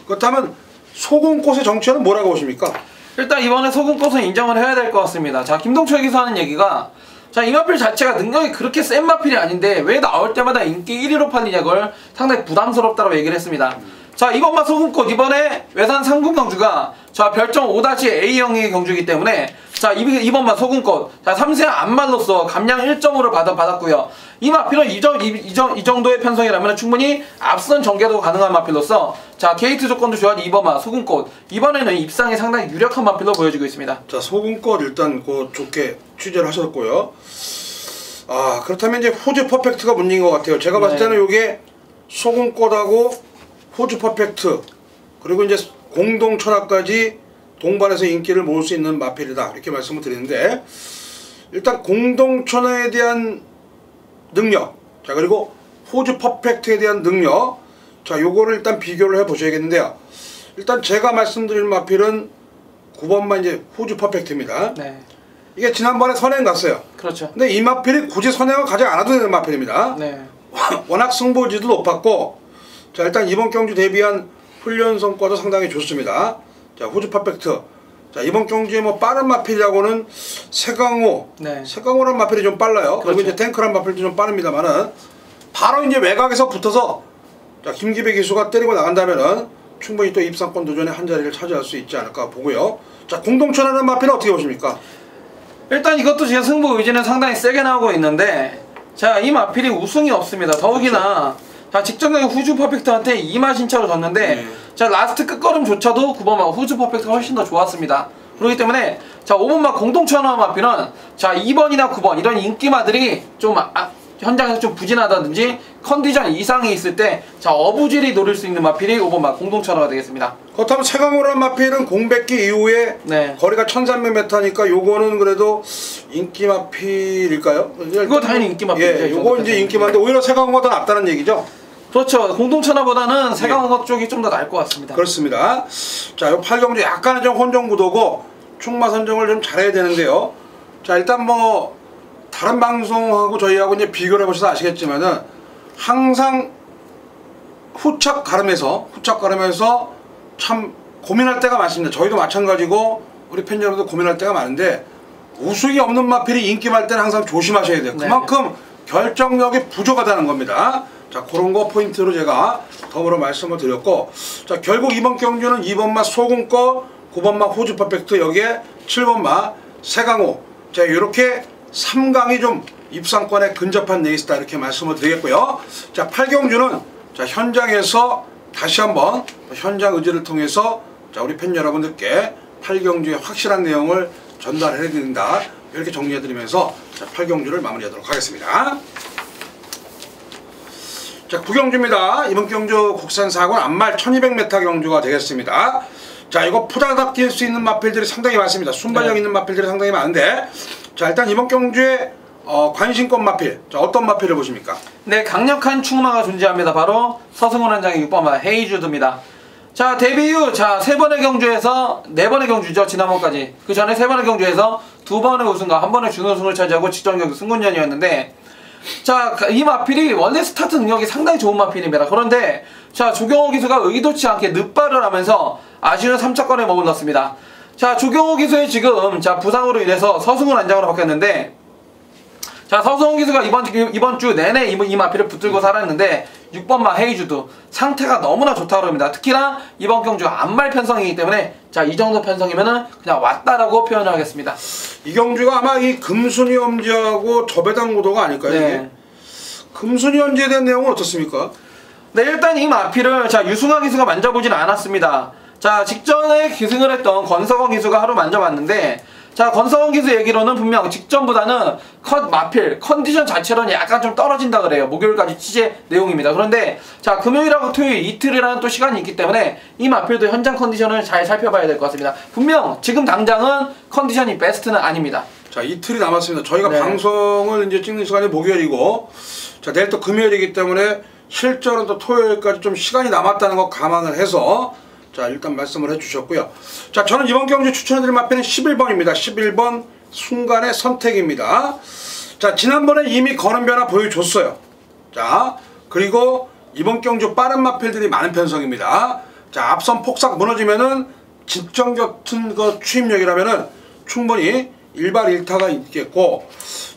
그렇다면 소금꽃의 정체는 뭐라고 보십니까? 일단 이번에 소금꽃은 인정을 해야 될 것 같습니다. 자, 김동철 기사 하는 얘기가, 자, 이 마필 자체가 능력이 그렇게 센 마필이 아닌데 왜 나올 때마다 인기 1위로 팔리냐걸 상당히 부담스럽다고 얘기를 했습니다. 자, 이번만 소금꽃, 이번에 외산 상군 경주가, 자, 별점 5-A형의 경주이기 때문에, 자, 이번만 소금꽃, 자, 3세한 안말로서 감량 1점으로 받았고요. 이 마필은 이 정도의 편성이라면 충분히 앞선 전개도 가능한 마필로서, 자, 게이트 조건도 좋아진 이번만 소금꽃, 이번에는 입상이 상당히 유력한 마필로 보여지고 있습니다. 자, 소금꽃 일단 좋게 취재를 하셨고요. 아, 그렇다면 이제 호주 퍼펙트가 문제인 것 같아요. 제가 봤을 때는 이게 소금꽃하고 호주 퍼펙트, 그리고 이제 공동 천하까지 동반해서 인기를 모을 수 있는 마필이다, 이렇게 말씀을 드리는데, 일단 공동 천하에 대한 능력, 자, 그리고 호주 퍼펙트에 대한 능력, 자, 요거를 일단 비교를 해 보셔야겠는데요. 일단 제가 말씀드릴 마필은 9번만 이제 호주 퍼펙트입니다. 이게 지난번에 선행 갔어요. 그렇죠. 근데 이 마필이 굳이 선행을 가지 않아도 되는 마필입니다. 워낙 승부지도 높았고, 자, 일단 이번 경주 대비한 훈련 성과도 상당히 좋습니다. 자, 호주 퍼펙트. 자, 이번 경주에 뭐 빠른 마필이라고는 세강호, 세강호란 마필이 좀 빨라요. 그리고 이제 탱크란 마필도 좀 빠릅니다만은, 바로 이제 외곽에서 붙어서, 자, 김기배 기수가 때리고 나간다면은 충분히 또 입상권 도전에 한 자리를 차지할 수 있지 않을까 보고요. 자, 공동천하는 마필은 어떻게 보십니까? 일단 이것도 지금 승부 의지는 상당히 세게 나오고 있는데, 자, 이 마필이 우승이 없습니다. 더욱이나 자, 직전에 후즈 퍼펙트한테 2마 신차로 졌는데, 자, 라스트 끝걸음조차도 9번마 후즈 퍼펙트가 훨씬 더 좋았습니다. 그렇기 때문에 자, 5번마 공동천하 마필은 자, 2번이나 9번 이런 인기마들이 좀 현장에서 좀 부진하다든지 컨디션 이상이 있을 때 자, 어부질이 노릴 수 있는 마필이 5번마 공동천하가 되겠습니다. 그렇다면 최강호라는 마필은 공백기 이후에 거리가 1300m니까 요거는 그래도 인기 마필일까요? 이거 당연히 인기 마필이죠. 예, 요거 이제 인기마인데 오히려 최강호가 더 낫다는 얘기죠? 그렇죠. 공동천하보다는 세강호 쪽이 좀 더 나을 것 같습니다. 그렇습니다. 자, 요 8경주 약간은 좀 혼종구도고 충마 선정을 좀 잘해야 되는데요. 자, 일단 뭐 다른 방송하고 저희하고 이제 비교를 해보셔서 아시겠지만은 항상 후착 가름에서 참 고민할 때가 많습니다. 저희도 마찬가지고 우리 팬 여러분도 고민할 때가 많은데 우승이 없는 마필이 인기 말 때는 항상 조심하셔야 돼요. 그만큼 결정력이 부족하다는 겁니다. 자, 그런 거 포인트로 제가 더불어 말씀을 드렸고, 자, 결국 이번 경주는 2번마 소금거, 9번마 호주 퍼펙트, 여기에 7번마 세강호, 자, 이렇게 3강이 좀 입상권에 근접한 레이스다 이렇게 말씀을 드리겠고요. 자, 8경주는 자, 현장에서 다시 한번 현장 의지를 통해서 자, 우리 팬 여러분들께 8경주의 확실한 내용을 전달해 드린다 이렇게 정리해 드리면서 자, 8경주를 마무리하도록 하겠습니다. 자, 9경주입니다. 이번 경주 국산 4권 안말 1200m 경주가 되겠습니다. 자, 이거 푸다닥 뛸 수 있는 마필들이 상당히 많습니다. 순발력 있는 마필들이 상당히 많은데, 자, 일단 이번 경주에 관심권 마필, 자, 어떤 마필을 보십니까? 네, 강력한 충마가 존재합니다. 바로 서승훈 원장의 6번마 헤이주드입니다. 자, 데뷔 후 자, 3번의 경주에서 4번의 경주죠. 지난번까지. 그 전에 3번의 경주에서 2번의 우승과 1번의 준우승을 차지하고 직전 경주 승군전이었는데, 자, 이 마필이 원래 스타트 능력이 상당히 좋은 마필입니다. 그런데 자, 조경호 기수가 의도치 않게 늦발을 하면서 아쉬운 3차권에 머물렀습니다. 자, 조경호 기수의 지금 자, 부상으로 인해서 서승훈 안장으로 바뀌었는데, 자, 서승훈 기수가 이번 주 내내 이 마필을 붙들고 살았는데 6번마 헤이주드 상태가 너무나 좋다고 합니다. 특히나 이번 경주 안말 편성이기 때문에 자, 이 정도 편성이면은 그냥 왔다라고 표현을 하겠습니다. 이 경주가 아마 이 금순이 엄지하고 저배당 구도가 아닐까요? 이게? 금순이 엄지에 대한 내용은 어떻습니까? 네, 일단 이 마필을 자, 유승환 기수가 만져보진 않았습니다. 자, 직전에 기승을 했던 권석원 기수가 하루 만져봤는데, 자, 권석원 기수 얘기로는 분명 직전보다는 마필 컨디션 자체로는 약간 좀 떨어진다 그래요. 목요일까지 취재 내용입니다. 그런데 자, 금요일하고 토요일 이틀이라는 또 시간이 있기 때문에 이 마필도 현장 컨디션을 잘 살펴봐야 될 것 같습니다. 분명 지금 당장은 컨디션이 베스트는 아닙니다. 자, 이틀이 남았습니다. 저희가 방송을 이제 찍는 시간이 목요일이고, 자, 내일 또 금요일이기 때문에 실제로는 또 토요일까지 좀 시간이 남았다는 거 감안을 해서 자, 일단 말씀을 해주셨고요. 자, 저는 이번 경주 추천해드릴 마필은 11번입니다. 11번 순간의 선택입니다. 자, 지난번에 이미 거는 변화 보여줬어요. 자, 그리고 이번 경주 빠른 마필들이 많은 편성입니다. 자, 앞선 폭삭 무너지면은 직전 같은 거 추임력이라면은 충분히 일발 일타가 있겠고,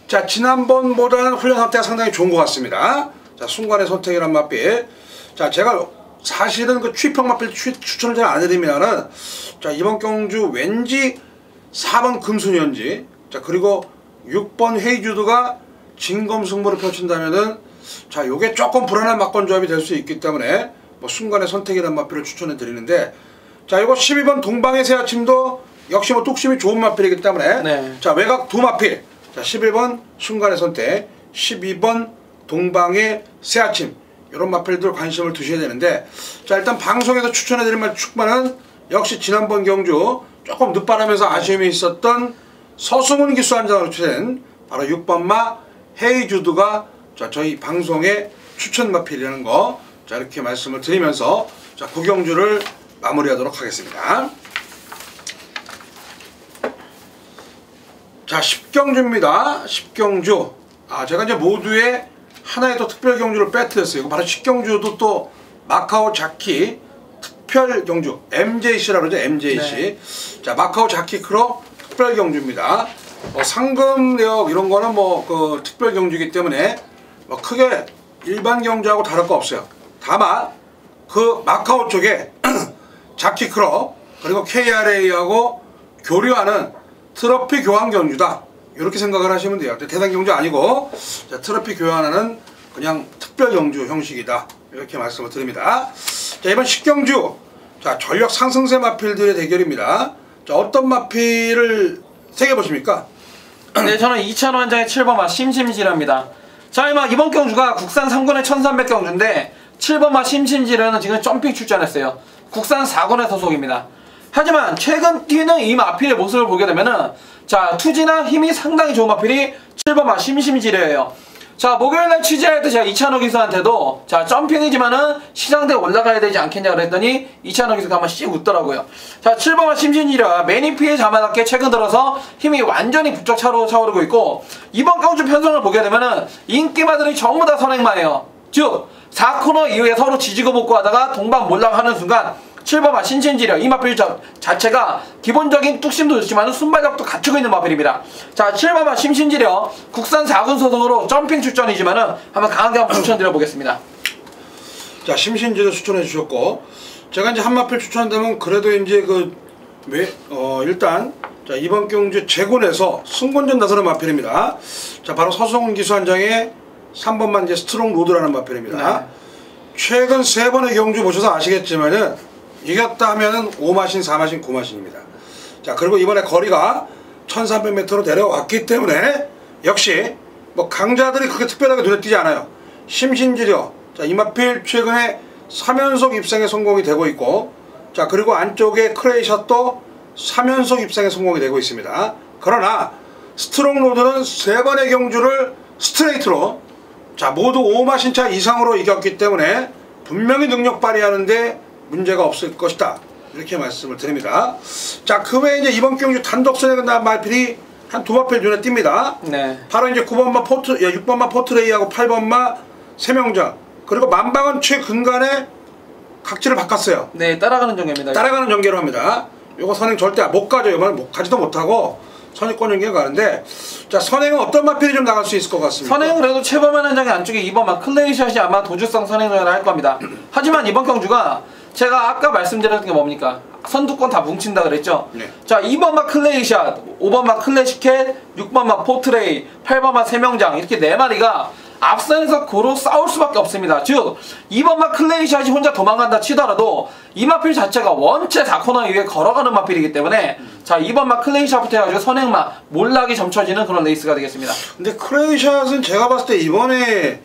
자, 지난번보다는 훈련 상태가 상당히 좋은 것 같습니다. 자, 순간의 선택이란 마필. 자, 제가 사실은 그 취평 마필 추천을 잘 안 해드리면은 자, 이번 경주 왠지 4번 금순이언지, 자, 그리고 6번 헤이주드가 진검승부를 펼친다면은 자, 요게 조금 불안한 막권 조합이 될 수 있기 때문에 뭐 순간의 선택이라는 마필을 추천해 드리는데, 자, 이거 12번 동방의 새 아침도 역시 뭐 뚝심이 좋은 마필이기 때문에 자, 외곽 두 마필, 자, 11번 순간의 선택, 12번 동방의 새 아침, 이런 마필들 관심을 두셔야 되는데, 자, 일단 방송에서 추천해드릴 축마는 역시 지난번 경주 조금 늦바람에서 아쉬움이 있었던 서승훈 기수 한장으로 추천된 바로 6번마 헤이주드가 자, 저희 방송의 추천 마필이라는 거, 자, 이렇게 말씀을 드리면서 자, 9경주를 마무리하도록 하겠습니다. 자, 10경주입니다. 10경주. 아, 제가 이제 모두의 하나의 또 특별 경주를 빼뜨렸어요. 바로 10경주도 또 마카오 자키 특별 경주 MJC라고 그러죠. MJC. 자, 마카오 자키 크로 특별 경주입니다. 뭐 상금 내역 이런 거는 뭐 그 특별 경주이기 때문에 뭐 크게 일반 경주하고 다를 거 없어요. 다만 그 마카오 쪽에 자키 크로 그리고 KRA하고 교류하는 트로피 교환 경주다. 이렇게 생각을 하시면 돼요. 대상 경주 아니고 자, 트로피 교환하는 그냥 특별 경주 형식이다. 이렇게 말씀을 드립니다. 자, 이번 10경주 자, 전력 상승세 마필들의 대결입니다. 자, 어떤 마필을 새겨보십니까? 네, 저는 2000원장의 7번마 심심지르입니다. 자, 이번 경주가 국산 3군의 1300경주인데 7번마 심심지르는 지금 점핑 출전했어요. 국산 4군의 소속입니다. 하지만 최근 뛰는 이 마필의 모습을 보게 되면은 자, 투지나 힘이 상당히 좋은 마필이 7번마 심심지르예요. 자, 목요일날 취재할 때 제가 이찬호 기수한테도 자, 점핑이지만은 시장대에 올라가야 되지 않겠냐 그랬더니 이찬호 기수가 한번 씩 웃더라고요. 자, 7번마 심심지르와 매니피에 자마답게 최근 들어서 힘이 완전히 부쩍 차오르고 있고 이번 경주 편성을 보게 되면은 인기마들이 전부 다 선행마예요. 즉 4코너 이후에 서로 지지고 볶고 하다가 동반 몰락하는 순간 7번마 심심지르 이 마필 자체가 기본적인 뚝심도 좋지만 순발력도 갖추고 있는 마필입니다. 자, 7번마 심심지르 국산 4군 소속으로 점핑 출전이지만은 한번 강하게 한번 추천드려 보겠습니다. 자, 심심지르 추천해 주셨고 제가 이제 한 마필 추천한다면 그래도 이제 일단 자, 이번 경주 재군에서 승권전 나서는 마필입니다. 자, 바로 서성훈 기수한장의 3번만 이제 스트롱 로드라는 마필입니다. 네. 최근 3번의 경주 보셔서 아시겠지만은 이겼다 하면은 5마신, 4마신, 9마신입니다. 자, 그리고 이번에 거리가 1300m로 내려왔기 때문에 역시 뭐 강자들이 그렇게 특별하게 눈에 띄지 않아요. 심심지르 자, 이 마필 최근에 3연속 입상에 성공이 되고 있고 자, 그리고 안쪽에 크레이샷도 3연속 입상에 성공이 되고 있습니다. 그러나 스트롱 로드는 3번의 경주를 스트레이트로 자, 모두 5마신차 이상으로 이겼기 때문에 분명히 능력 발휘하는데 문제가 없을 것이다. 이렇게 말씀을 드립니다. 자, 그 외에 이제 이번 경주 단독 선행한 마필이 한 2마필 눈에 띕니다. 네. 바로 이제 6번마 포트레이하고 8번마 세명장 그리고 만방은 최근간에 각지를 바꿨어요. 네, 따라가는 전개입니다. 따라가는 전개로 합니다. 요거 선행 절대 못 가죠. 이번 가지도 못하고 선행권 전개가 가는데 자, 선행은 어떤 마필이 좀 나갈 수 있을 것 같습니다. 선행은 그래도 최범현 한장의 안쪽에 2번마 클레이샷이 아마 도주성 선행을 할 겁니다. 하지만 이번 경주가 제가 아까 말씀드렸던 게 뭡니까? 선두권 다 뭉친다 그랬죠? 네. 자, 2번마 클레이샷, 5번마 클래시켓, 6번마 포트레이, 8번마 세명장 이렇게 4마리가 앞선에서 고루 싸울 수밖에 없습니다. 즉 2번마 클레이샷이 혼자 도망간다 치더라도 이 마필 자체가 원체 4코너 위에 걸어가는 마필이기 때문에 자, 2번마 클레이샷부터 해가지고 선행마 몰락이 점쳐지는 그런 레이스가 되겠습니다. 근데 클레이샷은 제가 봤을 때 이번에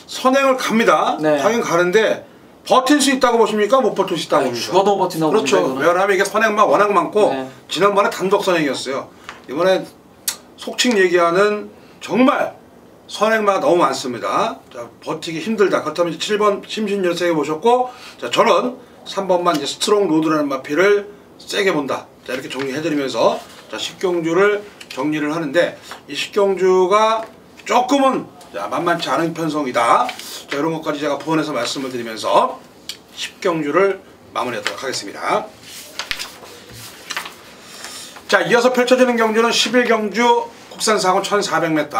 선행을 갑니다. 네. 당연히 가는데 버틸 수 있다고 보십니까? 못 버틸 수 있다고 보십니까? 죽어도 버틴다고 보십니까? 그렇죠. 왜냐하면 이게 선행만 워낙 많고 네. 지난번에 단독 선행이었어요. 이번에 속칭 얘기하는 정말 선행마가 너무 많습니다. 자, 버티기 힘들다. 그렇다면 이제 7번 심심지르 세게 보셨고 자, 저는 3번만 이제 스트롱 로드라는 마필을 세게 본다. 자, 이렇게 정리해드리면서 자, 10경주를 정리를 하는데 이 10경주가 조금은 자, 만만치 않은 편성이다. 자, 이런 것까지 제가 포함해서 말씀을 드리면서 10경주를 마무리하도록 하겠습니다. 자, 이어서 펼쳐지는 경주는 11경주 국산 4군 1400m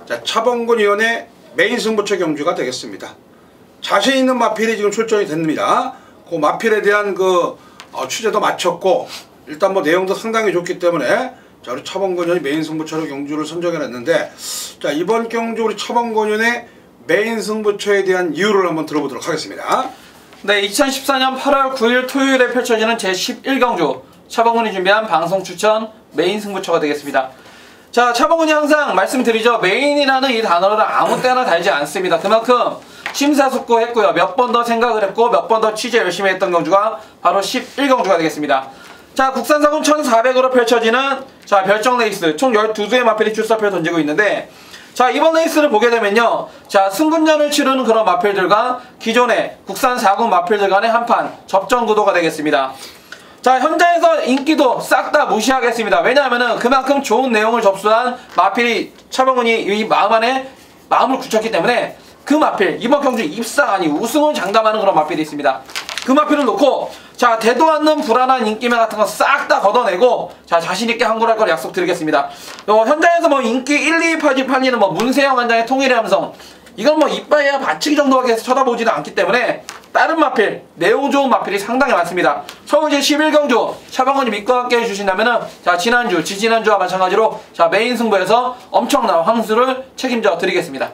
자, 차범근 위원의 메인 승부처 경주가 되겠습니다. 자신 있는 마필이 지금 출전이 됩니다. 그 마필에 대한 취재도 마쳤고 일단 뭐 내용도 상당히 좋기 때문에 자, 우리 차범근 위원이 메인 승부처로 경주를 선정해놨는데 자, 이번 경주 우리 차범근 위원의 메인 승부처에 대한 이유를 한번 들어보도록 하겠습니다. 네, 2014년 8월 9일 토요일에 펼쳐지는 제11경주 차범근이 준비한 방송 추천 메인 승부처가 되겠습니다. 자, 차범근이 항상 말씀드리죠. 메인이라는 이 단어를 아무 때나 달지 않습니다. 그만큼 심사숙고했고요. 몇 번 더 생각을 했고 몇 번 더 취재 열심히 했던 경주가 바로 11경주가 되겠습니다. 자, 국산 4군 1400으로 펼쳐지는 자, 별정 레이스 총 12수의 마필이 출사표를 던지고 있는데 자, 이번 레이스를 보게 되면요 자, 승군전을 치르는 그런 마필들과 기존의 국산 4군 마필들 간의 한판 접전 구도가 되겠습니다. 자, 현장에서 인기도 싹 다 무시하겠습니다. 왜냐하면은 그만큼 좋은 내용을 접수한 마필이 차범근이 이 마음 안에 마음을 굳혔기 때문에 그 마필 이번 경주 입상 아니 우승을 장담하는 그런 마필이 있습니다. 그 마필을 놓고 자, 대도 않는 불안한 인기맨 같은 거 싹 다 걷어내고 자, 자신있게 항구할 걸 약속드리겠습니다. 현장에서 뭐 인기 1, 2, 8위 팔리는 뭐 문세영 한장의 통일의 함성 이건 뭐 이빠이야 받치기 정도밖에 쳐다보지는 않기 때문에 다른 마필, 내용 좋은 마필이 상당히 많습니다. 서울제 11경주 샤방건이 믿고 함께 해주신다면은 자 지난주, 지지난주와 마찬가지로 자 메인 승부에서 엄청난 황수를 책임져 드리겠습니다.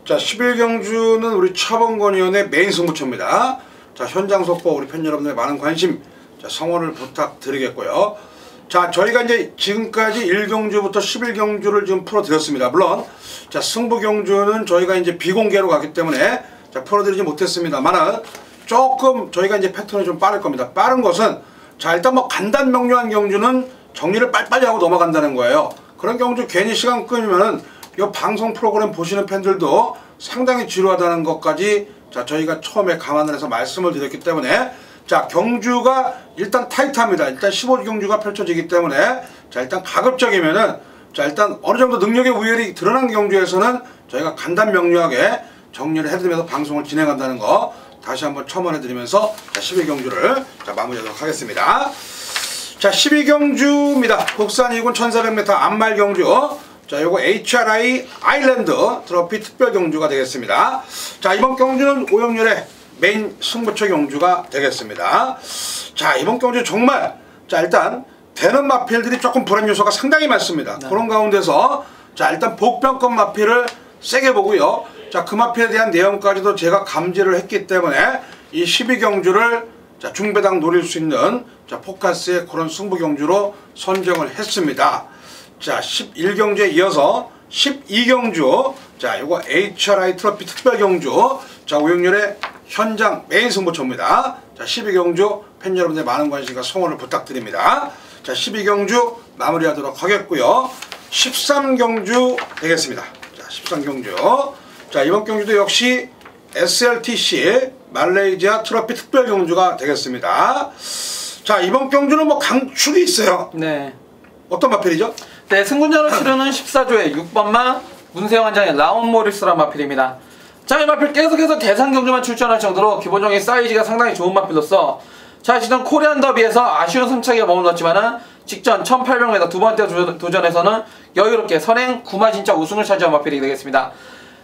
자 11경주는 우리 차범건위원의 메인 승부처입니다. 자 현장 속보 우리 팬 여러분들의 많은 관심 자 성원을 부탁드리겠고요. 자 저희가 이제 지금까지 1경주부터 11경주를 지금 풀어드렸습니다. 물론 자 승부경주는 저희가 이제 비공개로 갔기 때문에 자 풀어드리지 못했습니다만은 조금 저희가 이제 패턴이 좀 빠를 겁니다. 빠른 것은 자 일단 뭐 간단 명료한 경주는 정리를 빨리빨리 하고 넘어간다는 거예요. 그런 경주 괜히 시간 끌면은 이 방송 프로그램 보시는 팬들도 상당히 지루하다는 것까지 자 저희가 처음에 감안을 해서 말씀을 드렸기 때문에 자 경주가 일단 타이트합니다. 일단 15경주가 펼쳐지기 때문에 자 일단 가급적이면은 자 일단 어느 정도 능력의 우열이 드러난 경주에서는 저희가 간단 명료하게 정리를 해드리면서 방송을 진행한다는 거 다시 한번 첨언해 드리면서 자 12경주를 자 마무리하도록 하겠습니다. 자 12경주입니다. 국산 2군 1400m 안말 경주 자 요거 HRI 아일랜드 트로피 특별 경주가 되겠습니다. 자 이번 경주는 오영렬의 메인 승부처 경주가 되겠습니다. 자 이번 경주 정말 자 일단 되는 마필들이 조금 불안 요소가 상당히 많습니다. 네. 그런 가운데서 자 일단 복병급 마필을 세게 보고요. 자 그 마필에 대한 내용까지도 제가 감지를 했기 때문에 이 12경주를 자 중배당 노릴 수 있는 자 포커스의 그런 승부 경주로 선정을 했습니다. 자 11경주에 이어서 12경주 자 요거 HRI 트로피 특별 경주 자 오영렬의 현장 메인 승부처입니다. 자 12경주 팬 여러분들의 많은 관심과 성원을 부탁드립니다. 자 12경주 마무리하도록 하겠고요. 13경주 되겠습니다. 자 13경주 자 이번 경주도 역시 SLTC 말레이시아 트로피 특별 경주가 되겠습니다. 자 이번 경주는 뭐 강축이 있어요. 네. 어떤 마필이죠? 네, 승군전을 치르는 14조의 6번마 문세영 한장의 라온 모리스란 마필입니다. 자, 이 마필 계속해서 대상 경주만 출전할 정도로 기본적인 사이즈가 상당히 좋은 마필로서 자, 지난 코리안 더비에서 아쉬운 승차기가 머물렀지만은 직전 1800m 두 번째 도전에서는 여유롭게 선행 구마진짜 우승을 차지한 마필이 되겠습니다.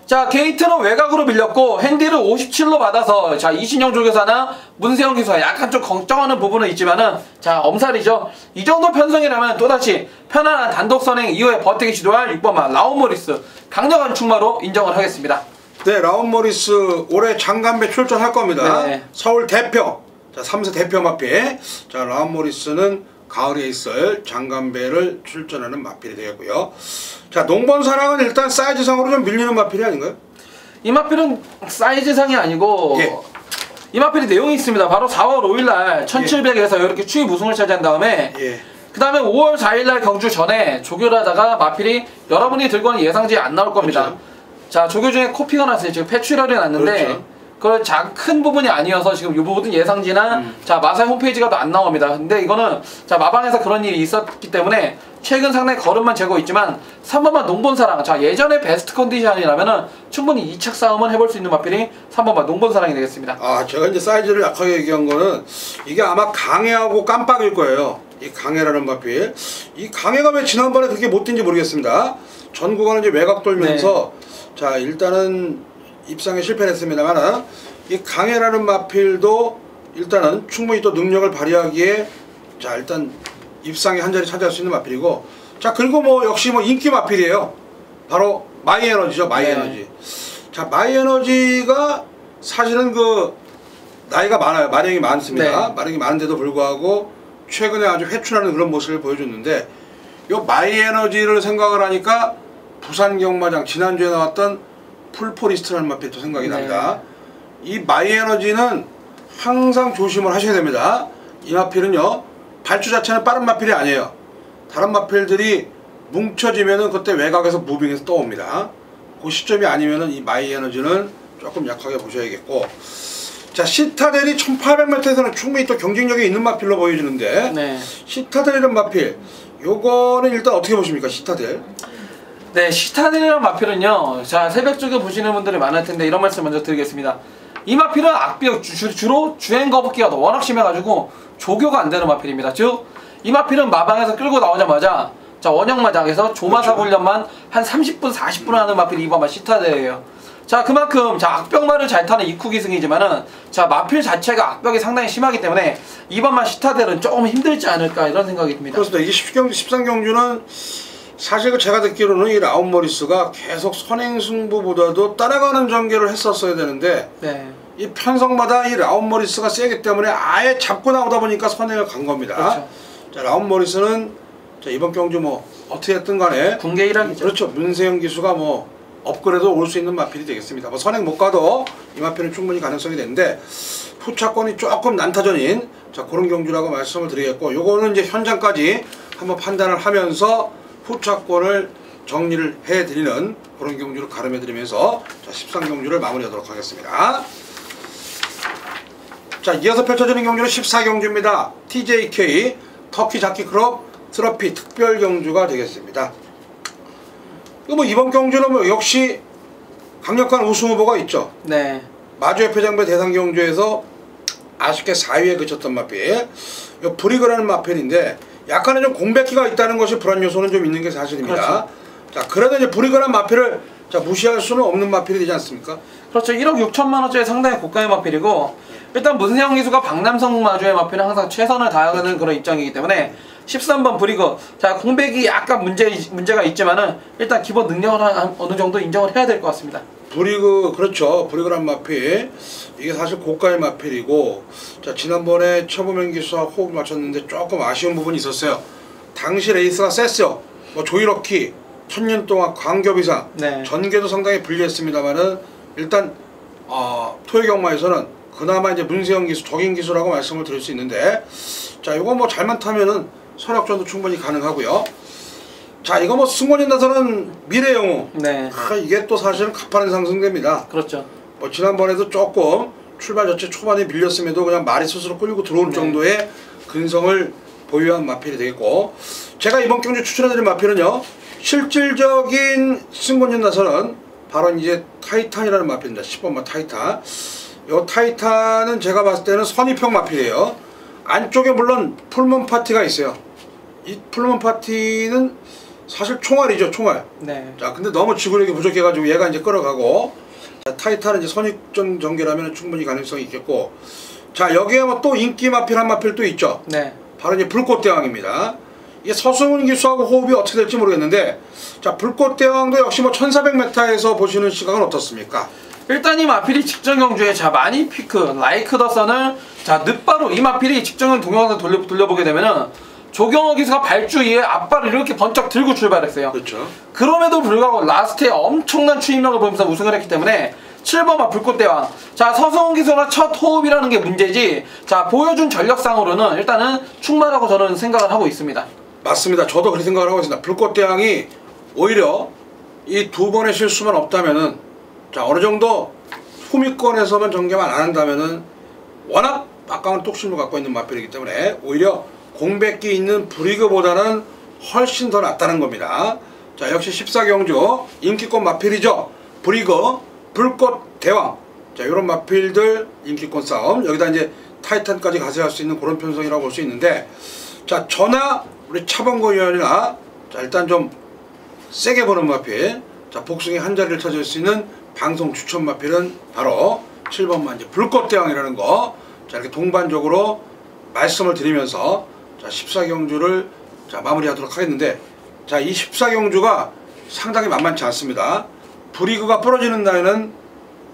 자 게이트는 외곽으로 밀렸고 핸디를 57로 받아서 자 이신영 조교사나 문세영 기수가 약간 좀 걱정하는 부분은 있지만은 자 엄살이죠. 이 정도 편성이라면 또다시 편안한 단독 선행 이후에 버티기 시도할 6번마 라온 모리스 강력한 충마로 인정을 하겠습니다. 네 라온 모리스 올해 장간배 출전할 겁니다. 네. 서울 대표 자 3세 대표 마필 자 라온 모리스는 가을에 있을 장간배를 출전하는 마필이 되겠고요. 자 농번사랑은 일단 사이즈상으로 좀 밀리는 마필이 아닌가요? 이 마필은 사이즈상이 아니고 예. 이 마필이 내용이 있습니다. 바로 4월 5일날 1700에서 이렇게 추입 우승을 차지한 다음에 예. 그 다음에 5월 4일날 경주 전에 조교를 하다가 마필이 여러분이 들고 오는 예상지에 안 나올 겁니다. 그렇죠. 자 조교 중에 코피가 났어요. 지금 폐출혈이 났는데 그렇죠. 그 큰 부분이 아니어서 지금 이 모든 예상지나 자 마사의 홈페이지가 또 안 나옵니다. 근데 이거는 자 마방에서 그런 일이 있었기 때문에 최근 상당히 걸음만 재고 있지만 3번만 농본사랑 자 예전에 베스트 컨디션이라면은 충분히 2착 싸움은 해볼 수 있는 마필이 3번만 농본사랑이 되겠습니다. 아 제가 이제 사이즈를 약하게 얘기한 거는 이게 아마 강해하고 깜빡일 거예요. 이 강해라는 마필 이 강해가 왜 지난번에 그렇게 못 뛴지 모르겠습니다. 전 구간은 이제 외곽 돌면서 네. 자 일단은 입상에 실패했습니다만 이 강해라는 마필도 일단은 충분히 또 능력을 발휘하기에 자 일단 입상에 한 자리 차지할 수 있는 마필이고 자 그리고 뭐 역시 뭐 인기 마필이에요. 바로 마이에너지죠. 마이에너지. 네. 자 마이에너지가 사실은 그 나이가 많아요. 마력이 많습니다. 네. 마력이 많은데도 불구하고 최근에 아주 회춘하는 그런 모습을 보여줬는데 요 마이에너지를 생각을 하니까 부산 경마장 지난주에 나왔던 풀포리스트라는 마필도 생각이 납니다. 이 마이에너지는 항상 조심을 하셔야 됩니다. 이 마필은요 발주 자체는 빠른 마필이 아니에요. 다른 마필들이 뭉쳐지면은 그때 외곽에서 무빙해서 떠옵니다. 그 시점이 아니면은 이 마이에너지는 조금 약하게 보셔야겠고 자 시타델이 1800m에서는 충분히 또 경쟁력이 있는 마필로 보여지는데 네. 시타델이라는 마필 요거는 일단 어떻게 보십니까 시타델? 네, 시타델이라는 마필은요 자 새벽 쪽에 보시는 분들이 많을 텐데 이런 말씀 먼저 드리겠습니다. 이 마필은 악비역 주로 주행 거북기가 워낙 심해가지고 조교가 안 되는 마필입니다. 즉 이 마필은 마방에서 끌고 나오자마자 자 원형마장에서 조마사 훈련만 한 30분 40분 하는 마필이 이번 시타델이에요. 자, 그만큼 자 악벽마를 잘 타는 이쿠기승이지만은 자 마필 자체가 악벽이 상당히 심하기 때문에 이번만 시타델은 조금 힘들지 않을까 이런 생각이 듭니다. 그렇습니다. 이게 13경주는 사실 제가 듣기로는 이 라운머리스가 계속 선행승부보다도 따라가는 전개를 했었어야 되는데 네. 이 편성마다 이 라운머리스가 세기 때문에 아예 잡고 나오다 보니까 선행을 간 겁니다. 그렇죠. 자, 라운머리스는 자, 이번 경주 뭐 어떻게 했든 간에 군계 1학이죠. 그렇죠. 문세영 기수가 뭐 업그레이드 올 수 있는 마필이 되겠습니다. 뭐 선행 못 가도 이 마필은 충분히 가능성이 되는데 후차권이 조금 난타전인 자 그런 경주라고 말씀을 드리겠고 요거는 이제 현장까지 한번 판단을 하면서 후차권을 정리를 해드리는 그런 경주를 가름해드리면서 자 13경주를 마무리하도록 하겠습니다. 자 이어서 펼쳐지는 경주는 14경주입니다. TJK 터키 자키 클럽 트로피 특별 경주가 되겠습니다. 뭐 이번 경주는 뭐 역시 강력한 우승 후보가 있죠. 네. 마주협회장배 대상 경주에서 아쉽게 4위에 그쳤던 마필. 이 브리그라는 마필인데 약간의 좀 공백기가 있다는 것이 불안 요소는 좀 있는 게 사실입니다. 그렇죠. 자 그래도 이제 브리그라는 마필을 자 무시할 수는 없는 마필이 되지 않습니까? 그렇죠. 1억 6천만 원짜리 상당히 고가의 마필이고 일단 문세영 기수가 박남성 마주의 마필은 항상 최선을 다하는 그렇죠. 그런 입장이기 때문에 13번 브리그 자 공백이 약간 문제가 있지만은 일단 기본 능력을 어느 정도 인정을 해야 될 것 같습니다. 브리그 그렇죠. 브리그란 마필 이게 사실 고가의 마필이고 자 지난번에 처보명 기수와 호흡을 맞췄는데 조금 아쉬운 부분이 있었어요. 당시 레이스가 셌어요. 뭐 조이러키 천년 동안 광교비상 네. 전개도 상당히 불리했습니다만은 일단 토요경마에서는 그나마 이제 문세영 기수 적인 기수라고 말씀을 드릴 수 있는데 자 이거 뭐 잘만 타면은 선역전도 충분히 가능하고요. 자 이거 뭐 승권인 나서는 미래영웅 네. 이게 또 사실은 가파른 상승됩니다. 그렇죠. 뭐 지난번에도 조금 출발 자체 초반에 밀렸음에도 그냥 말이 스스로 끌고 들어올 네. 정도의 근성을 보유한 마필이 되겠고 제가 이번 경주 추천해드린 마필은요 실질적인 승권인 나서는 바로 이제 타이탄이라는 마필입니다. 10번마 타이탄. 이 타이탄은 제가 봤을 때는 선입형 마필이에요. 안쪽에 물론 풀문 파티가 있어요. 이 풀문 파티는 사실 총알이죠, 총알. 네. 자, 근데 너무 지구력이 부족해가지고 얘가 이제 끌어가고, 자, 타이탄은 이제 선입전 전개라면 충분히 가능성이 있겠고, 자, 여기에 뭐 또 인기 마필 한 마필 또 있죠. 네. 바로 이제 불꽃대왕입니다. 이게 서승훈 기수하고 호흡이 어떻게 될지 모르겠는데, 자, 불꽃대왕도 역시 뭐 1400m에서 보시는 시각은 어떻습니까? 일단 이 마필이 직전 경주에 자 마니 피크 라이크 더 선을 자 늦바로 이 마필이 직전 경주 동영상 돌려보게 되면은 조경호 기수가 발주 이에 앞발을 이렇게 번쩍 들고 출발했어요. 그렇죠. 그럼에도 불구하고 라스트에 엄청난 추임력을 보이면서 우승을 했기 때문에 7번마 불꽃대왕 자 서승훈 기수가 첫 호흡이라는 게 문제지 자 보여준 전력상으로는 일단은 충분하고 저는 생각을 하고 있습니다. 맞습니다. 저도 그렇게 생각을 하고 있습니다. 불꽃대왕이 오히려 이 두 번의 실수만 없다면은 자 어느 정도 후미권에서만 전개만 안 한다면은 워낙 막강한 뚝심을 갖고 있는 마필이기 때문에 오히려 공백기 있는 브리그보다는 훨씬 더 낫다는 겁니다. 자 역시 14경주 인기권 마필이죠. 브리그, 불꽃 대왕 자 이런 마필들 인기권 싸움 여기다 이제 타이탄까지 가세할 수 있는 그런 편성이라고 볼 수 있는데 자 저나 우리 차범근 의원이나 자 일단 좀 세게 보는 마필 자 복숭이 한 자리를 찾을 수 있는 방송 추천 마필은 바로 7번만 이제 불꽃대왕이라는 거 자 이렇게 동반적으로 말씀을 드리면서 자 14경주를 자 마무리하도록 하겠는데 자 이 14경주가 상당히 만만치 않습니다. 브리그가 부러지는 날에는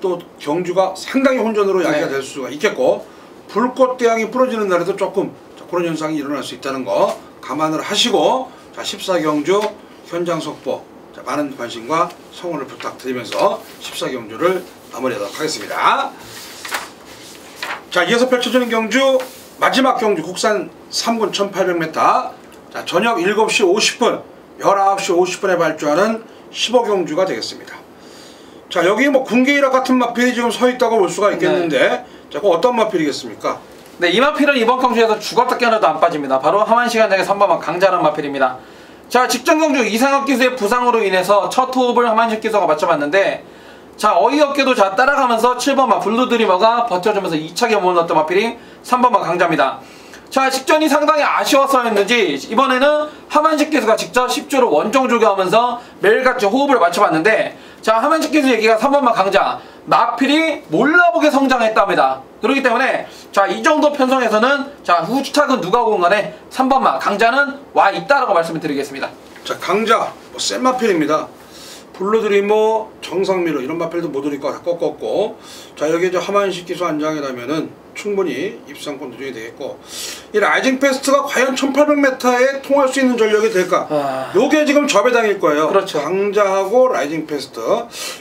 또 경주가 상당히 혼전으로 야기가 될 수가 있겠고 불꽃대왕이 부러지는 날에도 조금 자, 그런 현상이 일어날 수 있다는 거 감안을 하시고 자 14경주 현장 속보 자, 많은 관심과 성원을 부탁드리면서 14경주를 마무리하도록 하겠습니다. 자 이어서 펼쳐지는 경주 마지막 경주 국산 3군 1800m 자 저녁 7시 50분 19시 50분에 발주하는 15경주가 되겠습니다. 자 여기 뭐 군계일학 같은 마필이 지금 서 있다고 볼 수가 있겠는데 자 그 어떤 마필이겠습니까? 네, 이 마필은 이번 경주에서 죽었다 깨어나도 안 빠집니다. 바로 하만시간장의 3번마 강자란 마필입니다. 자 직전 경주 이상혁 기수의 부상으로 인해서 첫 호흡을 하만식 기수가 맞춰봤는데 자 어이없게도 자 따라가면서 7번마 블루드리머가 버텨주면서 2차 겸을 넣었던 마필이 3번마 강자입니다. 자 직전이 상당히 아쉬워서였는지 이번에는 하만식 기수가 직접 10주로 원정 조교하면서 매일같이 호흡을 맞춰봤는데 자, 하면식 기수 얘기가 3번마 강자 마필이 몰라보게 성장했답니다. 그렇기 때문에 자, 이 정도 편성에서는 자, 후추탁은 누가 오건 간에 3번마 강자는 와 있다라고 말씀을 드리겠습니다. 자, 강자 센 마필입니다. 블루드리머, 정상미러 이런 마필도 못 오니까 다 꺾었고, 자, 여기 이제 하만식 기수 안장이라면은 충분히 입상권 도전이 되겠고, 이 라이징 페스트가 과연 1800m에 통할 수 있는 전력이 될까? 요게 지금 저배당일 거예요. 그렇죠. 강자하고 라이징 페스트.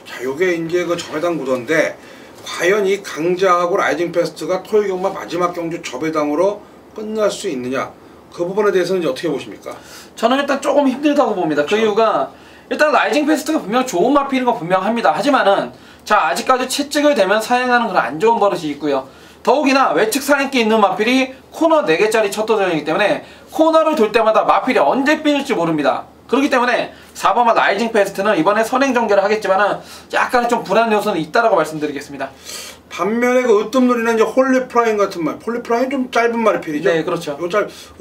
자, 요게 이제 그 저배당 구도인데, 과연 이 강자하고 라이징 페스트가 토요 경마 마지막 경주 저배당으로 끝날 수 있느냐? 그 부분에 대해서는 이제 어떻게 보십니까? 저는 일단 조금 힘들다고 봅니다. 그 이유가 일단 라이징 페스트가 분명 좋은 마필인 거 분명합니다. 하지만은 자, 아직까지 채찍을 대면 사행하는 그런 안 좋은 버릇이 있고요. 더욱이나 외측 사행기 있는 마필이 코너 4개짜리 첫 도전이기 때문에 코너를 돌 때마다 마필이 언제 삐질지 모릅니다. 그렇기 때문에 4번마 라이징 페스트는 이번에 선행 전개를 하겠지만은 약간의 좀 불안 요소는 있다라고 말씀드리겠습니다. 반면에 그 으뜸놀이는 이제 홀리프라인 같은 말, 홀리프라인 좀 짧은 마필이죠. 네, 그렇죠.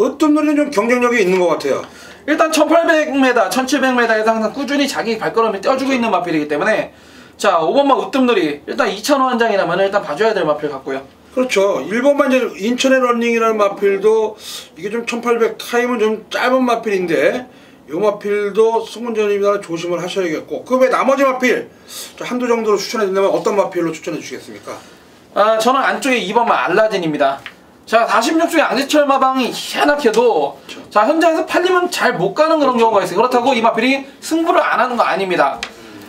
으뜸놀이는 좀 경쟁력이 있는 것 같아요. 일단 1800m, 1700m에서 항상 꾸준히 자기 발걸음을 떼어주고 있는 마필이기 때문에 자, 5번마 으뜸놀이 일단 2000호 한 장이라면 일단 봐줘야 될 마필 같고요. 그렇죠. 1번만 이제 인천의 런닝이라는 마필도 이게 좀 1800 타임은 좀 짧은 마필인데 요 마필도 승문전입니다. 조심을 하셔야겠고, 그 외 나머지 마필 한두 정도로 추천해 준다면 어떤 마필로 추천해 주시겠습니까? 아, 저는 안쪽에 2번마 알라딘입니다. 자, 46주의 양지철 마방이 희한하게도 그렇죠. 자, 현장에서 팔리면 잘 못 가는 그런 그렇죠. 경우가 있어요. 그렇다고 그렇죠. 이 마필이 승부를 안 하는 거 아닙니다.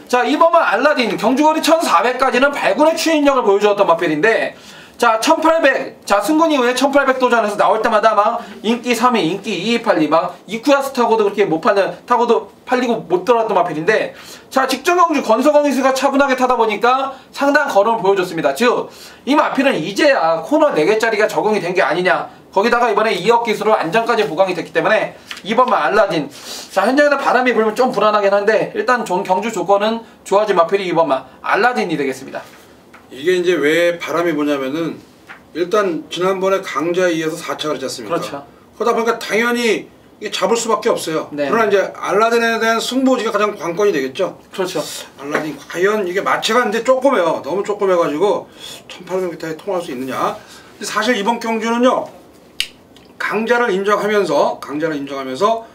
자, 2번마 알라딘 경주거리 1400까지는 발군의 추진력을 보여주었던 마필인데 자, 1800, 자, 승군 이후에 1800 도전에서 나올 때마다 막 인기 3위, 인기 2위 팔리, 막 이쿠야스 타고도 그렇게 못 팔는, 타고도 팔리고 못 들어왔던 마필인데 자, 직전 경주 권서광 이수가 차분하게 타다 보니까 상당한 걸음을 보여줬습니다. 즉, 이 마필은 이제야 코너 4개짜리가 적응이 된 게 아니냐. 거기다가 이번에 2억 기수로 안전까지 보강이 됐기 때문에 2번마 알라딘. 자, 현장에서 바람이 불면 좀 불안하긴 한데 일단 경주 조건은 좋아진 마필이 2번마 알라딘이 되겠습니다. 이게 이제 왜 바람이 부냐면은 일단 지난번에 강자에 의해서 4차가 그랬지 않습니까? 그렇죠. 그러다 보니까 당연히 이게 잡을 수밖에 없어요. 네. 그러나 이제 알라딘에 대한 승부지가 가장 관건이 되겠죠. 그렇죠. 알라딘 과연 이게 마체가 근데 조그매요. 너무 조그매가지고 1800m에 통할 수 있느냐. 근데 사실 이번 경주는요, 강자를 인정하면서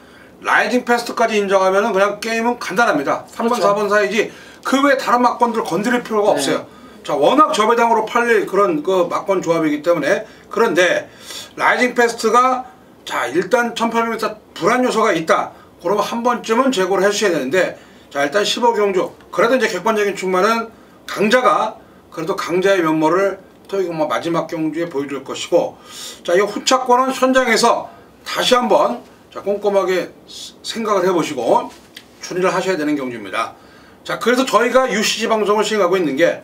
라이징 페스트까지 인정하면은 그냥 게임은 간단합니다. 3번, 그렇죠. 4번 사이지 그 외 다른 막건들 건드릴 필요가 네. 없어요. 자, 워낙 저배당으로 팔릴 그런 그 막건 조합이기 때문에. 그런데 라이징 페스트가 자, 일단 1800m 불안 요소가 있다. 그러면 한 번쯤은 제고를 해주셔야 되는데, 자, 일단 15 경주 그래도 이제 객관적인 충만은 강자가 그래도 강자의 면모를 토요 경마 마지막 경주에 보여줄 것이고, 자, 이 후차권은 현장에서 다시 한번 자, 꼼꼼하게 생각을 해보시고 추리를 하셔야 되는 경주입니다. 자, 그래서 저희가 UCG 방송을 시행하고 있는 게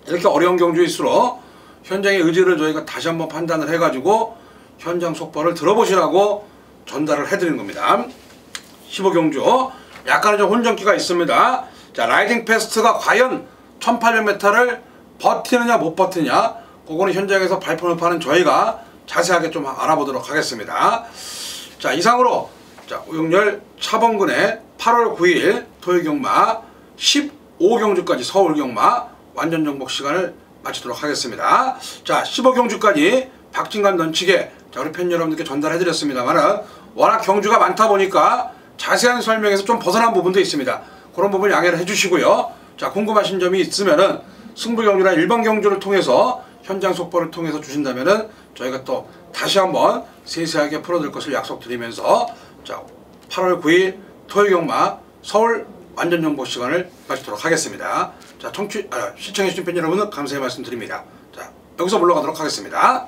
이렇게 어려운 경주일수록 현장의 의지를 저희가 다시 한번 판단을 해가지고 현장 속보를 들어보시라고 전달을 해드리는 겁니다. 15경주 약간의 좀 혼전기가 있습니다. 자, 라이징 페스트가 과연 1800m를 버티느냐 못 버티느냐, 그거는 현장에서 발품을 파는 저희가 자세하게 좀 알아보도록 하겠습니다. 자, 이상으로 자, 오영렬 차범근의 8월 9일 토요경마 15경주까지 서울경마 완전 정복 시간을 마치도록 하겠습니다. 자, 15경주까지 박진감 넘치게 자, 우리 팬 여러분들께 전달해드렸습니다만은 워낙 경주가 많다 보니까 자세한 설명에서 좀 벗어난 부분도 있습니다. 그런 부분 양해를 해주시고요. 자, 궁금하신 점이 있으면은 승부경주나 일반 경주를 통해서 현장 속보를 통해서 주신다면은 저희가 또 다시 한번 세세하게 풀어드릴 것을 약속드리면서 자, 8월 9일 토요경마 서울 완전 정보 시간을 마치도록 하겠습니다. 자, 시청해주신 팬 여러분은 감사의 말씀 드립니다. 자, 여기서 물러가도록 하겠습니다.